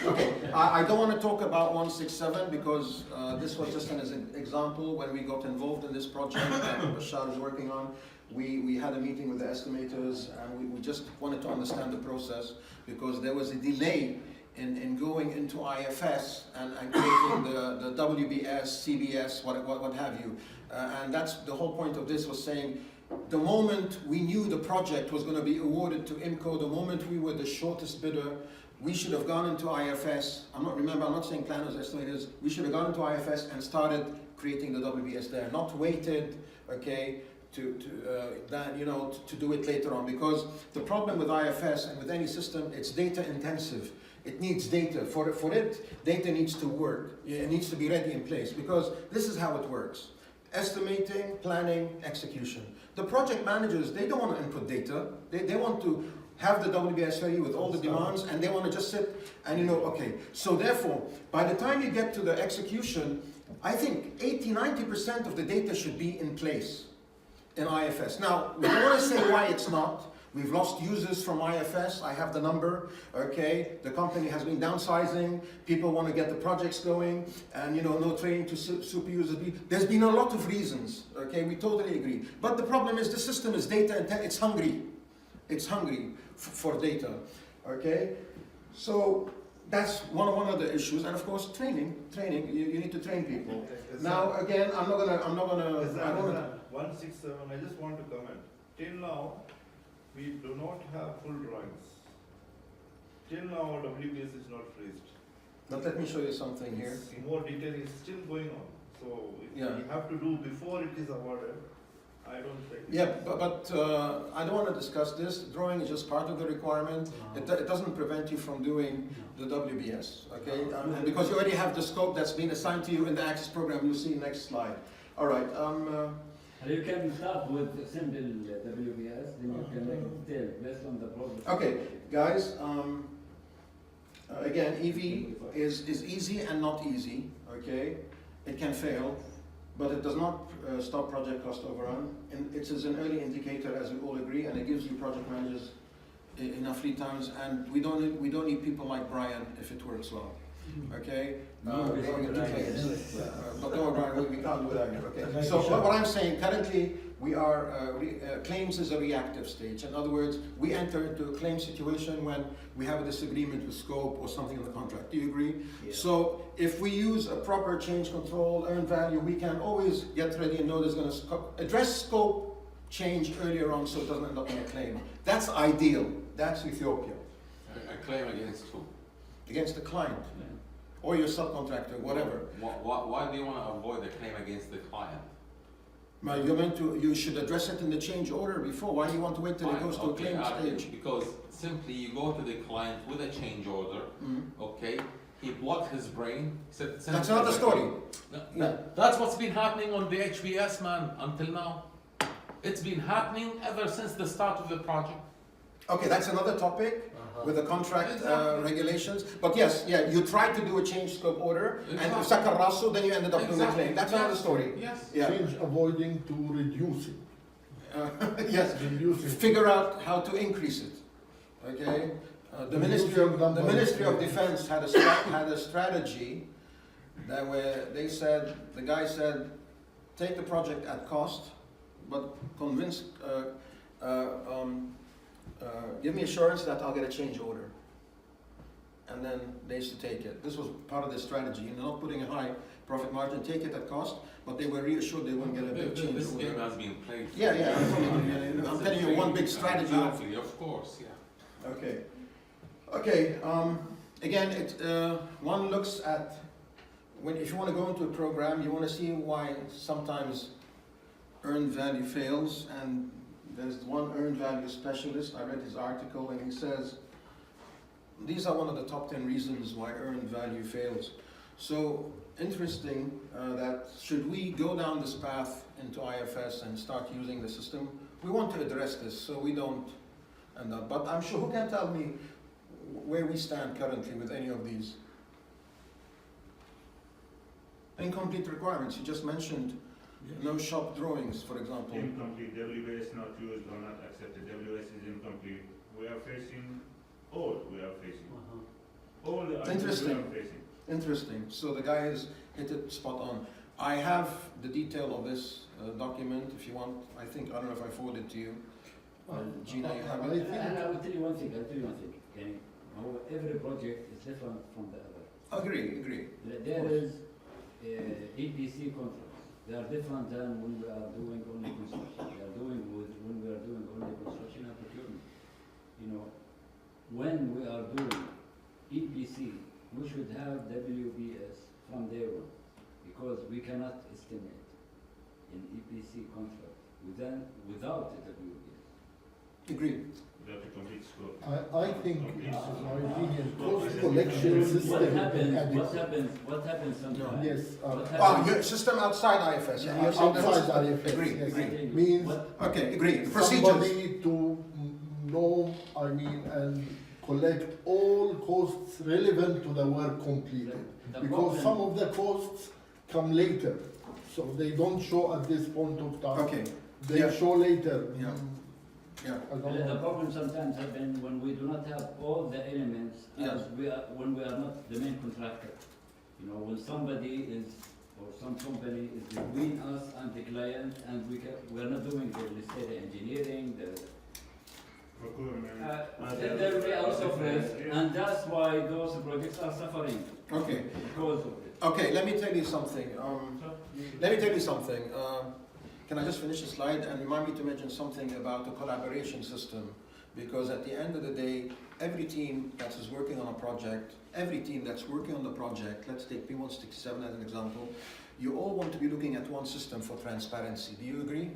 Okay, I don't want to talk about 167 because this was just an example. When we got involved in this project that Bashar is working on, we had a meeting with the estimators and we just wanted to understand the process because there was a delay in going into IFS and creating the WBS, CBS, what have you. And that's the whole point of this was saying, the moment we knew the project was going to be awarded to IMCO, the moment we were the shortest bidder, we should have gone into IFS. I'm not saying planners, estimators, we should have gone into IFS and started creating the WBS there, not waited, okay, to do it later on. Because the problem with IFS and with any system, it's data intensive. It needs data. For it, data needs to work. It needs to be ready in place because this is how it works. Estimating, planning, execution. The project managers, they don't want to input data. They want to have the WBS ready with all the demands and they want to just sit and okay. So therefore, by the time you get to the execution, I think 80-90% of the data should be in place in IFS. Now, we don't want to say why it's not. We've lost users from IFS, I have the number, okay? The company has been downsizing, people want to get the projects going, and no training to super users. There's been a lot of reasons, okay? We totally agree. But the problem is the system is data intensive, it's hungry. It's hungry for data, okay? So that's one of the issues, and of course training. You need to train people. Now again, I'm not gonna. 167. I just want to comment. Till now, we do not have full drawings. Till now, WBS is not freezed. But let me show you something here. More detail is still going on. So if Yeah. we have to do before it is awarded, I don't think. Yeah, but I don't want to discuss this. Drawing is just part of the requirement. It doesn't prevent you from doing the WBS, okay? And because you already have the scope that's been assigned to you in the Access program. You'll see next slide. All right. You can start with simple WBS, then you can make detail based on the problem. Okay, guys. Again, EV is easy and not easy. Okay, it can fail, but it does not stop project cost overrun. And it is an early indicator, as we all agree, and it gives you project managers enough lead times. And we don't need people like Brian if it works well. Okay, going into claims. But no, Brian, we can't do that here. Okay. So what I'm saying, currently we are claims is a reactive stage. In other words, we enter into a claim situation when we have a disagreement with scope or something in the contract. Do you agree? Yeah. So if we use a proper change control, earned value, we can always get ready and know there's going to address scope change earlier on, so it doesn't end up in a claim. That's ideal. That's Ethiopia. A claim against who? Against the client. Or your subcontractor, whatever. Why do you want to avoid a claim against the client? Well, you should address it in the change order before. Why do you want to wait till it goes to a claim stage? Because simply you go to the client with a change order, okay? He blocked his brain. That's another story. Yeah. That's what's been happening on the HBS, man, until now. It's been happening ever since the start of the project. Okay, that's another topic with the contract regulations. But yes, you tried to do a change scope order, and if Sakar Rasu, then you ended up doing a claim. That's another story. Yes. Yeah. Change avoiding to reduce it. Yes. Reduce it. Figure out how to increase it. Okay. The Ministry of Defense had a strategy that where the guy said, take the project at cost, but convince. Give me assurance that I'll get a change order. And then they used to take it. This was part of the strategy. Not putting a high profit margin, take it at cost, but they were reassured they wouldn't get a big change This order. game has been played. Yeah, I'm telling you one big strategy. Exactly, of course, yeah. Okay. Again, one looks at, if you want to go into a program, you want to see why sometimes earned value fails, and there's one earned value specialist. I read his article and he says, these are one of the top 10 reasons why earned value fails. So interesting that should we go down this path into IFS and start using the system, we want to address this so we don't end up. But I'm sure, who can tell me where we stand currently with any of these? Incomplete requirements, you just mentioned No shop drawings, for example. Incomplete, WS not used or not accepted, WS is incomplete. We are facing, all we are facing, all the items we Interesting. are facing. Interesting. So the guy is hit it spot on. I have the detail of this document if you want. I don't know if I forwarded it to you. Gina, you have it? And I will tell you one thing, Yani, every project is different from the other. Agree. There is EPC contracts. They are different than when we are doing only construction. They are doing when we are doing only construction and procurement. You know, when we are doing EPC, we should have WBS from day one, because we cannot estimate an EPC contract without the WBS. Agreed. Without a complete scope. I think, in my opinion, cost collection system. What happens sometimes? Yes. What Ah, happens- your system outside IFS. Yeah, you're saying Outside that's- IFS, Agree, yes. agree. Means Okay, agree. Procedures. somebody to know, and collect all costs relevant to the work completed. The Because problem- some of the costs come later, so they don't show at this point of time. Okay. They Yeah. show later. Yeah. Yeah. I don't The know. problem sometimes happen when we do not have all the elements Yeah. when we are not the main contractor. You know, when somebody is, or some company is between us and the client, and we are not doing let's say the engineering, Procurement. there will be also risk, and that's why those projects are suffering Okay. because of it. Okay, let me tell you something. Can I just finish the slide and remind me to mention something about the collaboration system? Because at the end of the day, every team that is working on a project, let's take P167 as an example, you all want to be looking at one system for transparency. Do you agree?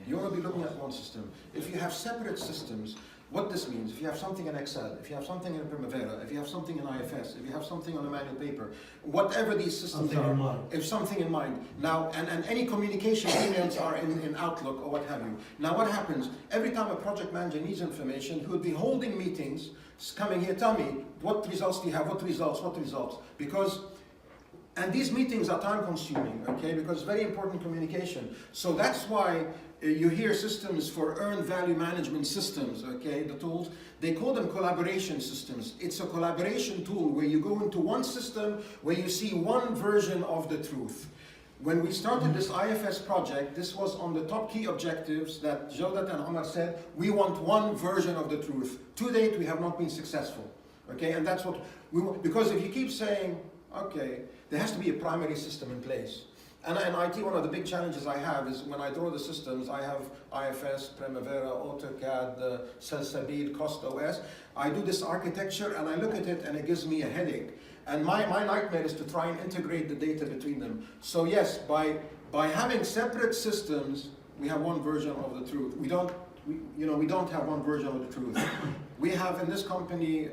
You want to be looking at one system. If you have separate systems, what this means, if you have something in Excel, if you have something in Primavera, if you have something in IFS, if you have something on a manual paper, whatever these systems Something in are, mind. if something in mind. Now, and any communication emails are in Outlook or what have you. Now what happens, every time a project manager needs information, he would be holding meetings, coming here, tell me, what results do you have, what results? And these meetings are time consuming, okay, because it's very important communication. So that's why you hear systems for earned value management systems, okay, the tools, they call them collaboration systems. It's a collaboration tool where you go into one system where you see one version of the truth. When we started this IFS project, this was on the top key objectives that Jawdat and Omar said, we want one version of the truth. To date, we have not been successful, okay, and that's what we want, because if you keep saying, okay, there has to be a primary system in place. And in IT, one of the big challenges I have is when I draw the systems, I have IFS, Primavera, AutoCAD, Salsabil, CostOS. I do this architecture and I look at it and it gives me a headache. And my nightmare is to try and integrate the data between them. So yes, by having separate systems, we have one version of the truth. We don't have one version of the truth. We have in this company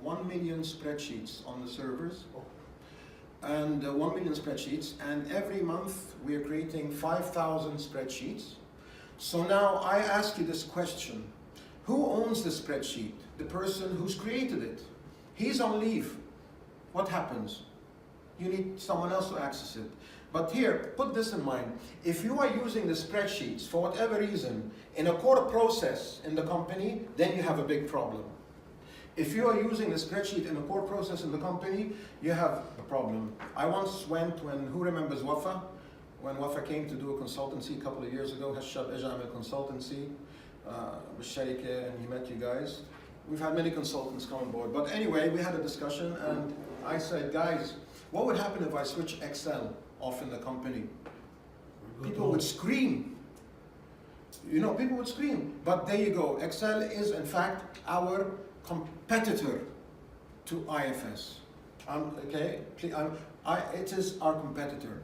1 million spreadsheets on the servers. And 1 million spreadsheets, and every month we are creating 5,000 spreadsheets. So now I ask you this question: who owns the spreadsheet? The person who's created it. He's on leave. What happens? You need someone else to access it. But here, put this in mind. If you are using the spreadsheets for whatever reason in a core process in the company, then you have a big problem. If you are using the spreadsheet in a core process in the company, you have a problem. I once went who remembers Wafa? When Wafa came to do a consultancy a couple of years ago, Hashab Ejam consultancy, with Sharika, and he met you guys. We've had many consultants come on board. But anyway, we had a discussion and I said, guys, what would happen if I switch Excel off in the company? People would scream. You know, people would scream. But there you go. Excel is in fact our competitor to IFS. It is our competitor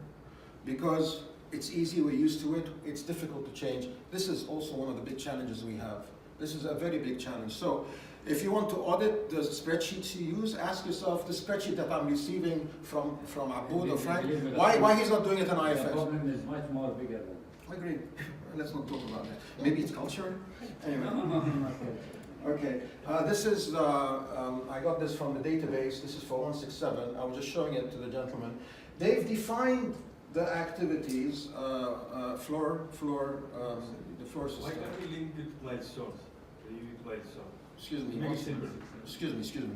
because it's easy, we're used to it, it's difficult to change. This is also one of the big challenges we have. This is a very big challenge. So if you want to audit the spreadsheets you use, ask yourself, the spreadsheet that I'm receiving from Aboud or Frank, why he's not doing it in IFS? The problem is much more bigger than Agreed. Let's not talk about that. Maybe it's culture? Anyway. Okay, this is, I got this from the database, this is for 167, I was just showing it to the gentleman. They've defined the activities, the floor Why system. can't we link it to milestones? The EV milestone. Excuse me. Make it simple. Excuse me.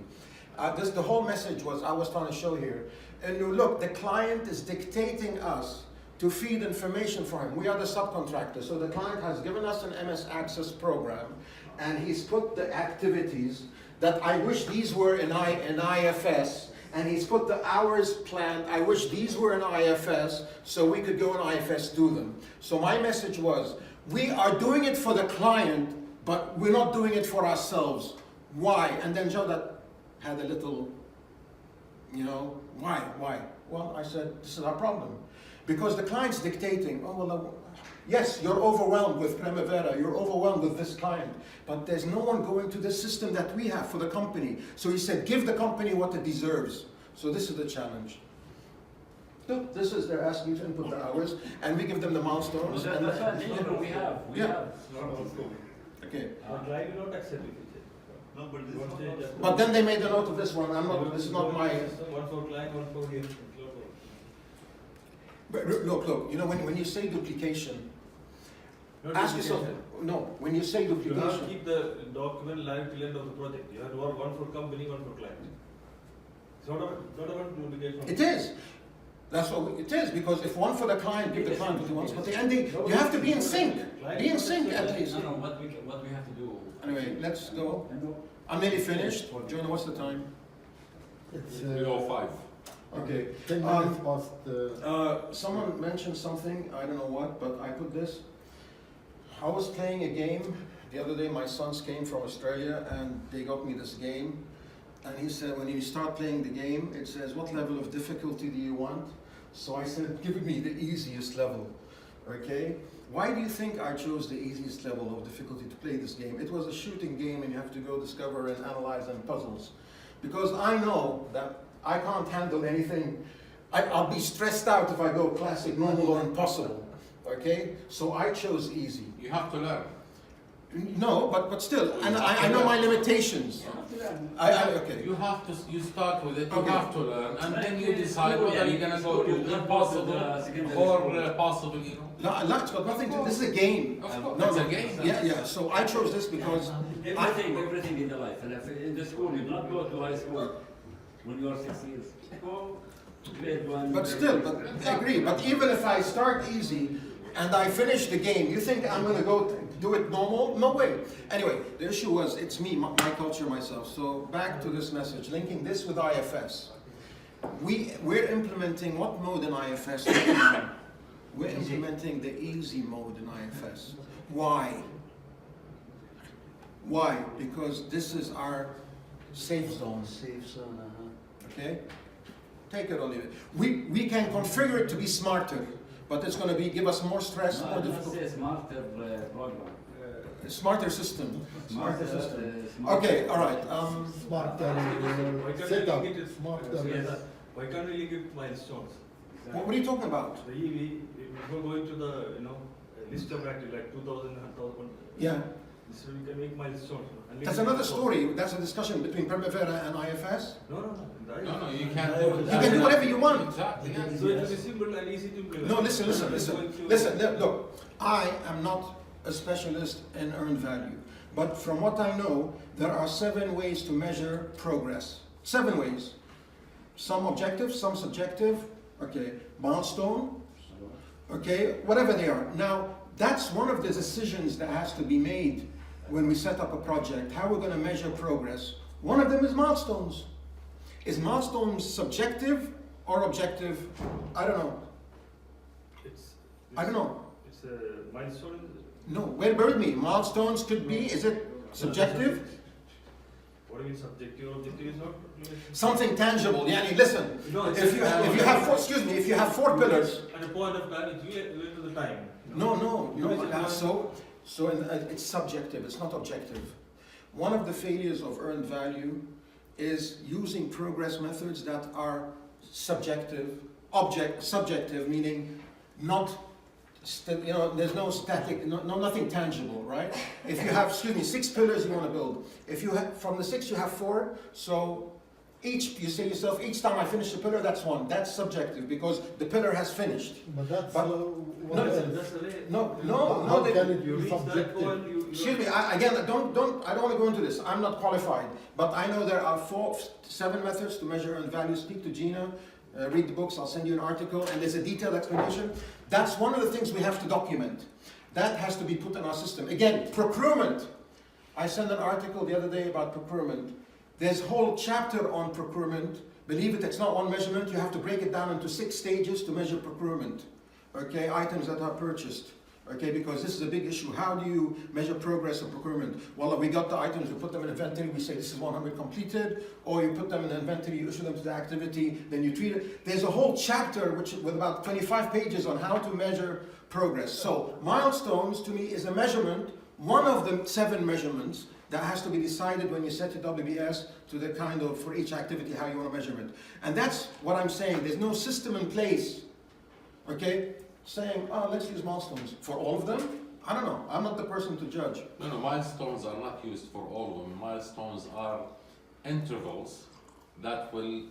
The whole message was I was trying to show here. And you look, the client is dictating us to feed information for him. We are the subcontractor. So the client has given us an MS Access program, and he's put the activities that I wish these were in IFS, and he's put the hours planned. I wish these were in IFS, so we could go in IFS do them. So my message was, we are doing it for the client, but we're not doing it for ourselves. Why? And then Joe that had a little, why? Well, I said, this is our problem. Because the client's dictating, yes, you're overwhelmed with Primavera, you're overwhelmed with this client, but there's no one going to the system that we have for the company. So he said, give the company what it deserves. So this is the challenge. Look, they're asking you to input the hours, and we give them the milestones. That's what we have. Okay. But client will not accept it. No, but this What is they not just- But then they made a note of this one. This is not my. One for client, one for here. But look, when you say duplication, ask yourself, when you say You have to duplication, keep the document live till end of the project. You have to work one for company, one for client. It's not about duplication. it is. That's what it is, because if one for the client, give the client what he wants, but the ending, you have to be in sync. Be in sync at least. No, what we have to do. Anyway, let's go. I'm nearly finished. Jonah, what's the time? It's Below 5. Okay. 10 minutes past. Someone mentioned something, I don't know what, but I put this. I was playing a game the other day. My sons came from Australia and they got me this game. And he said, when you start playing the game, it says, what level of difficulty do you want? So I said, give me the easiest level. Okay? Why do you think I chose the easiest level of difficulty to play this game? It was a shooting game and you have to go discover and analyze and puzzles. Because I know that I can't handle anything. I'll be stressed out if I go classic, normal, or impossible. Okay? So I chose easy. You have to learn. No, but still, and I know my limitations. Okay. You have to. You start with it. You Okay. have to learn, and then you decide whether you're gonna go to impossible or possible. No, it's got nothing to. This is a game. Of course, No, it's no. a game. Yeah. So I chose this because Everything in the life. And if in the school, you do not go to high school when you are 6 years. Go to grade 1. But still, I agree. But even if I start easy and I finish the game, you think I'm going to go do it normal? No way. Anyway, the issue was, it's me, my culture, myself. So back to this message, linking this with IFS. We're implementing what mode in IFS right now? We're implementing the easy mode in IFS. Why? Why? Because this is our safe zone. Okay? Take it or leave it. We can configure it to be smarter, but it's going to give us more stress, more difficulty. Smarter program. Smarter system. Smarter Okay, all right. Smarter Why can't setup. we link it? Smarter. Why can't we link it to milestones? What are you talking about? The EV, if we go into the list of active like 2000 and 1000. Yeah, So we can make milestones. and link that's it another to- story. That's a discussion between Primavera and IFS. No. No, you can't do it. You can do whatever you want. Exactly. So it will be simple and easy to implement. No, listen. Look, I am not a specialist in earned value, but from what I know, there are 7 ways to measure progress. 7 ways. Some objective, some subjective. Okay, milestone. Okay, whatever they are. Now, that's one of the decisions that has to be made when we set up a project. How we're going to measure progress. One of them is milestones. Is milestones subjective or objective? I don't know. I don't know. It's a milestone. No, bear with me. Milestones could be, is it subjective? What do you mean subjective? Objective is not. Something tangible. Yani, listen, No, it's if you have 4, excuse me, if you have 4 pillars. At a point of time, it's related to the time. No. It's subjective, it's not objective. One of the failures of earned value is using progress methods that are subjective, subjective meaning not, there's no static, nothing tangible, right? If you have, 6 pillars you want to build. If you have, from the 6 you have 4, so You say yourself, each time I finish the pillar, that's one. That's subjective because the pillar has finished. But that's But- what No, else? That's the way. No, How they- can it You be reach that subjective? goal, you Excuse me, I don't want to go into this. I'm not qualified, but I know there are 7 methods to measure earned value. Speak to Gina, read the books. I'll send you an article, and there's a detailed explanation. That's one of the things we have to document. That has to be put in our system. Again, procurement. I sent an article the other day about procurement. There's a whole chapter on procurement. Believe it, it's not one measurement. You have to break it down into 6 stages to measure procurement. Okay, items that are purchased. Okay, because this is a big issue. How do you measure progress of procurement? Well, we got the items, we put them in inventory, we say this is 100 completed, or you put them in inventory, you issue them to the activity, then you treat it. There's a whole chapter with about 25 pages on how to measure progress. So, milestones to me is a measurement, one of the 7 measurements that has to be decided when you set your WBS to the kind of, for each activity, how you want to measure it. And that's what I'm saying. There's no system in place, okay, saying, oh, let's use milestones. For all of them? I don't know. I'm not the person to judge. No, milestones are not used for all of them. Milestones are intervals that will,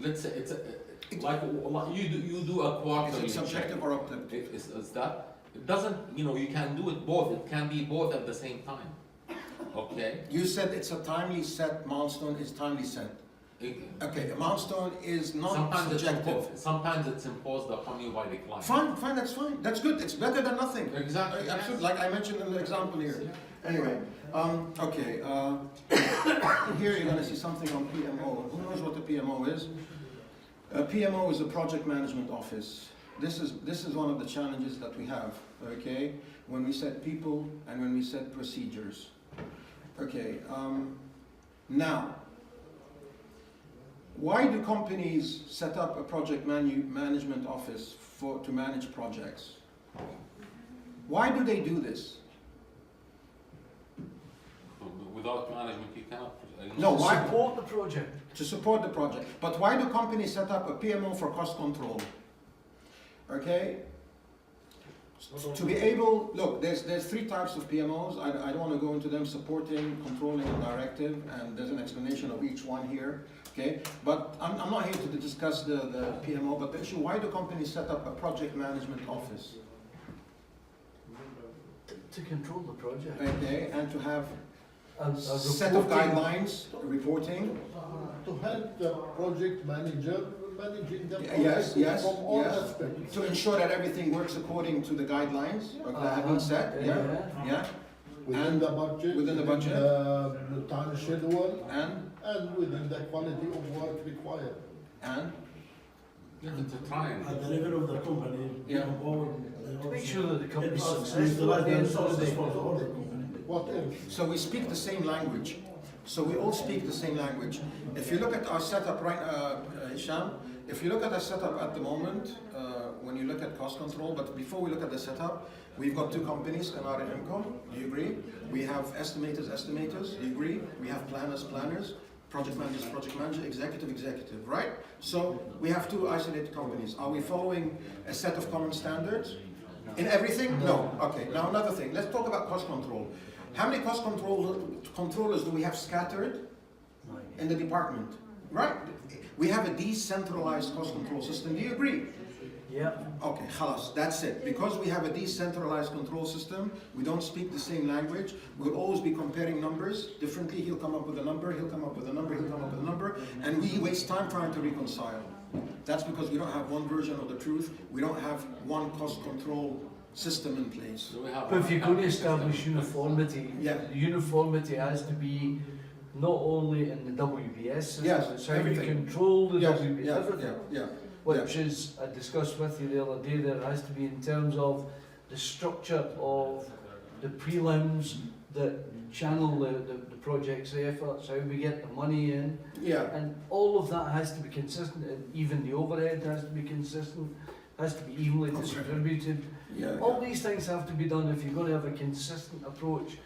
let's say, like you do a quarterly Is it subjective check. or objective? Is that, it doesn't, you can do it both. It can be both at the same time. Okay? You said it's a timely set, milestone is timely set. Okay, a milestone is not subjective. Sometimes it's imposed upon you by the client. Fine, that's fine. That's good. It's better than nothing. Exactly. Absolutely, like I mentioned in the example here. Anyway, okay. Here you're going to see something on PMO. Who knows what the PMO is? PMO is a project management office. This is one of the challenges that we have. Okay, when we set people and when we set procedures. Okay. Now. Why do companies set up a project management office to manage projects? Why do they do this? Without management, you cannot. No, why? Support the project. To support the project. But why do companies set up a PMO for cost control? Okay? To be able, look, there's 3 types of PMOs. I don't want to go into them: supporting, controlling, and directive. And there's an explanation of each one here. Okay, but I'm not here to discuss the PMO, but the issue, why do companies set up a project management office? To control the project. Okay, and to have A set of reporting- guidelines, reporting. To help the project manager managing the Yes, project from all yes. aspects. To ensure that everything works according to the guidelines that have been set. Yeah. Within And the budget. within the budget. The time schedule. And Within the quality of work required. To try and. At the level of the company, Yeah. Make sure that the company's Utilize successful at the the end of the resources day. for the whole company. What else? so we speak the same language. So we all speak the same language. If you look at our setup right, Hisham, if you look at our setup at the moment, when you look at cost control, but before we look at the setup, we've got 2 companies, Kanar and IMCO, do you agree? We have estimators, do you agree? We have planners, project manager, executive, right? So we have 2 isolated companies. Are we following a set of common standards? In everything? No. Okay, now another thing. Let's talk about cost control. How many cost controllers do we have scattered in the department? Right? We have a decentralized cost control system. Do you agree? Yeah. Okay, khalas, that's it. Because we have a decentralized control system, we don't speak the same language. We'll always be comparing numbers differently. He'll come up with a number, he'll come up with a number, he'll come up with a number, and we waste time trying to reconcile. That's because we don't have one version of the truth. We don't have one cost control system in place. But if you're going to establish uniformity, Yeah. the uniformity has to be not only in the WBS system, Yes, it's how everything. you control the Yes, WBS, yeah, everything. yeah. Which is, I discussed with you the other day, there has to be in terms of the structure of the prelims that channel the project's efforts, how we get the money in, Yeah. and all of that has to be consistent, and even the overhead has to be consistent, has to be evenly distributed. Yeah. All these things have to be done if you're going to have a consistent approach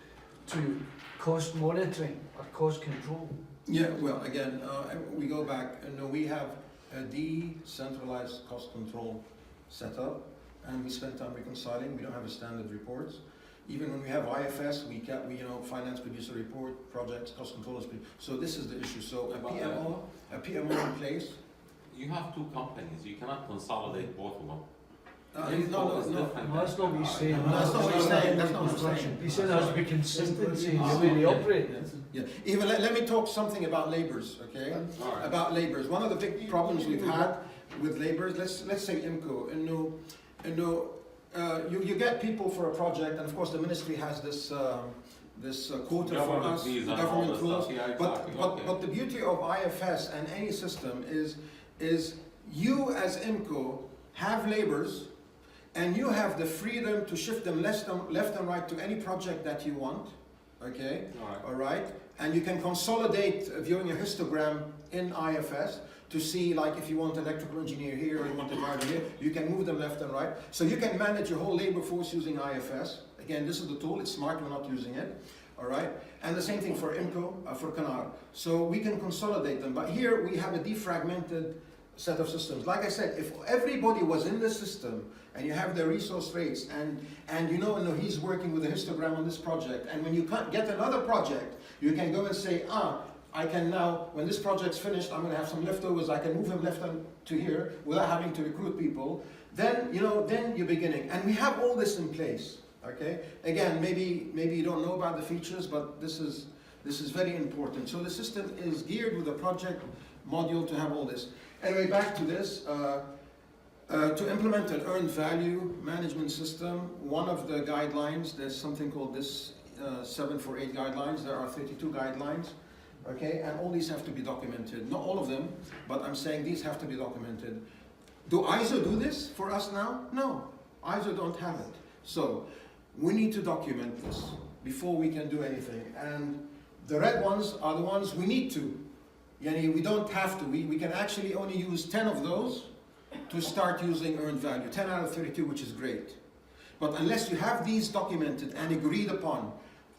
to cost monitoring or cost control. Yeah, well, again, we go back, we have a decentralized cost control setup, and we spend time reconciling. We don't have a standard reports. Even when we have IFS, we finance producer report, projects, cost controllers. So this is the issue. So a PMO in place. You have two companies, you cannot consolidate both of them. No, that's not what he's saying. That's not what he's saying. That's not what he's saying. He's saying there has to be consistency in the way they operate. Yeah. Even let me talk something about laborers, okay? All right. About laborers. One of the big problems we've had with laborers, let's say IMCO, you get people for a project, and of course the ministry has this quota for us, government rules. But the beauty of IFS and any system is you as IMCO have laborers, and you have the freedom to shift them left and right to any project that you want, okay? All right. And you can consolidate viewing a histogram in IFS to see, like, if you want electrical engineer here or you want a driver here, you can move them left and right. So you can manage your whole labor force using IFS. Again, this is the tool. It's smart. We're not using it. All right. And the same thing for IMCO, for CANAR. So we can consolidate them. But here we have a defragmented set of systems. Like I said, if everybody was in the system and you have the resource rates and you know he's working with a histogram on this project, and when you can't get another project, you can go and say, I can now, when this project's finished, I'm going to have some leftovers, I can move them left to here without having to recruit people. Then, then you're beginning. And we have all this in place, okay? Again, maybe you don't know about the features, but this is very important. So the system is geared with a project module to have all this. Anyway, back to this. To implement an earned value management system, one of the guidelines, there's something called this 748 guidelines. There are 32 guidelines, okay? And all these have to be documented. Not all of them, but I'm saying these have to be documented. Do ISO do this for us now? No, ISO don't have it. So we need to document this before we can do anything. And the red ones are the ones we need to. We don't have to. We can actually only use 10 of those to start using earned value. 10 out of 32, which is great. But unless you have these documented and agreed upon,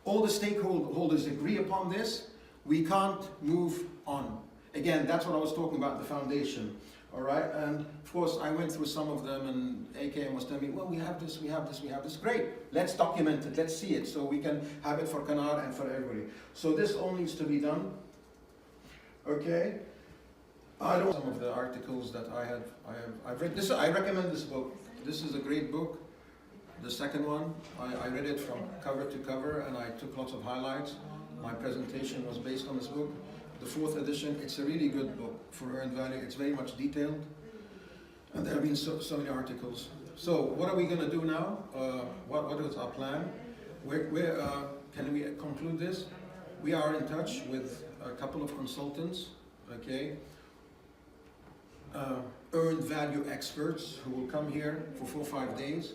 all the stakeholders agree upon this, we can't move on. Again, that's what I was talking about, the foundation. All right, and of course I went through some of them, and AKM was telling me, well, we have this, we have this, we have this. Great, let's document it, let's see it, so we can have it for CANAR and for everybody. So this all needs to be done. Okay, I don't. Some of the articles that I've read. I recommend this book. This is a great book. The second one, I read it from cover to cover, and I took lots of highlights. My presentation was based on this book. The 4th edition. It's a really good book for earned value. It's very much detailed, and there have been so many articles. So what are we going to do now? What is our plan? Can we conclude this? We are in touch with a couple of consultants, okay, earned value experts who will come here for 4 or 5 days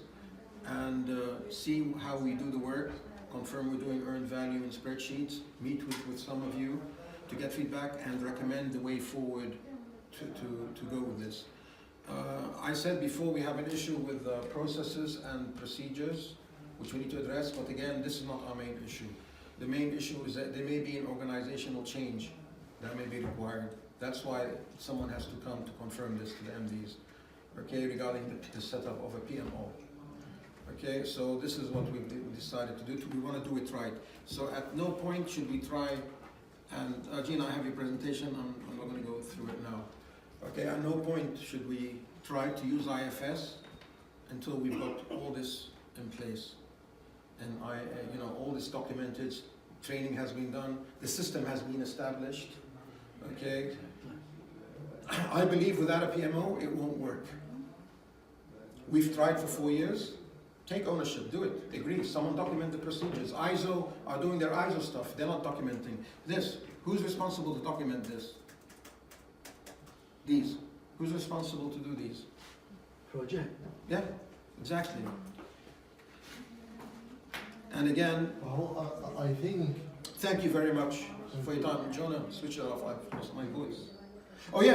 and see how we do the work, confirm we're doing earned value in spreadsheets, meet with some of you to get feedback and recommend the way forward to go with this. I said before we have an issue with processes and procedures which we need to address, but again, this is not our main issue. The main issue is that there may be an organizational change that may be required. That's why someone has to come to confirm this to the MDs, okay, regarding the setup of a PMO. Okay, so this is what we decided to do. We want to do it right. So at no point should we try, and Gina, I have your presentation, I'm not going to go through it now. Okay, at no point should we try to use IFS until we've got all this in place. And all this documented, training has been done, the system has been established, okay? I believe without a PMO, it won't work. We've tried for 4 years. Take ownership, do it, agree, someone document the procedures. ISO are doing their ISO stuff, they're not documenting this. Who's responsible to document this? These. Who's responsible to do these? Project. Yeah, exactly. And again, well, I think. Thank you very much for your time. Jonah, switch it off. I've lost my voice. Oh yeah.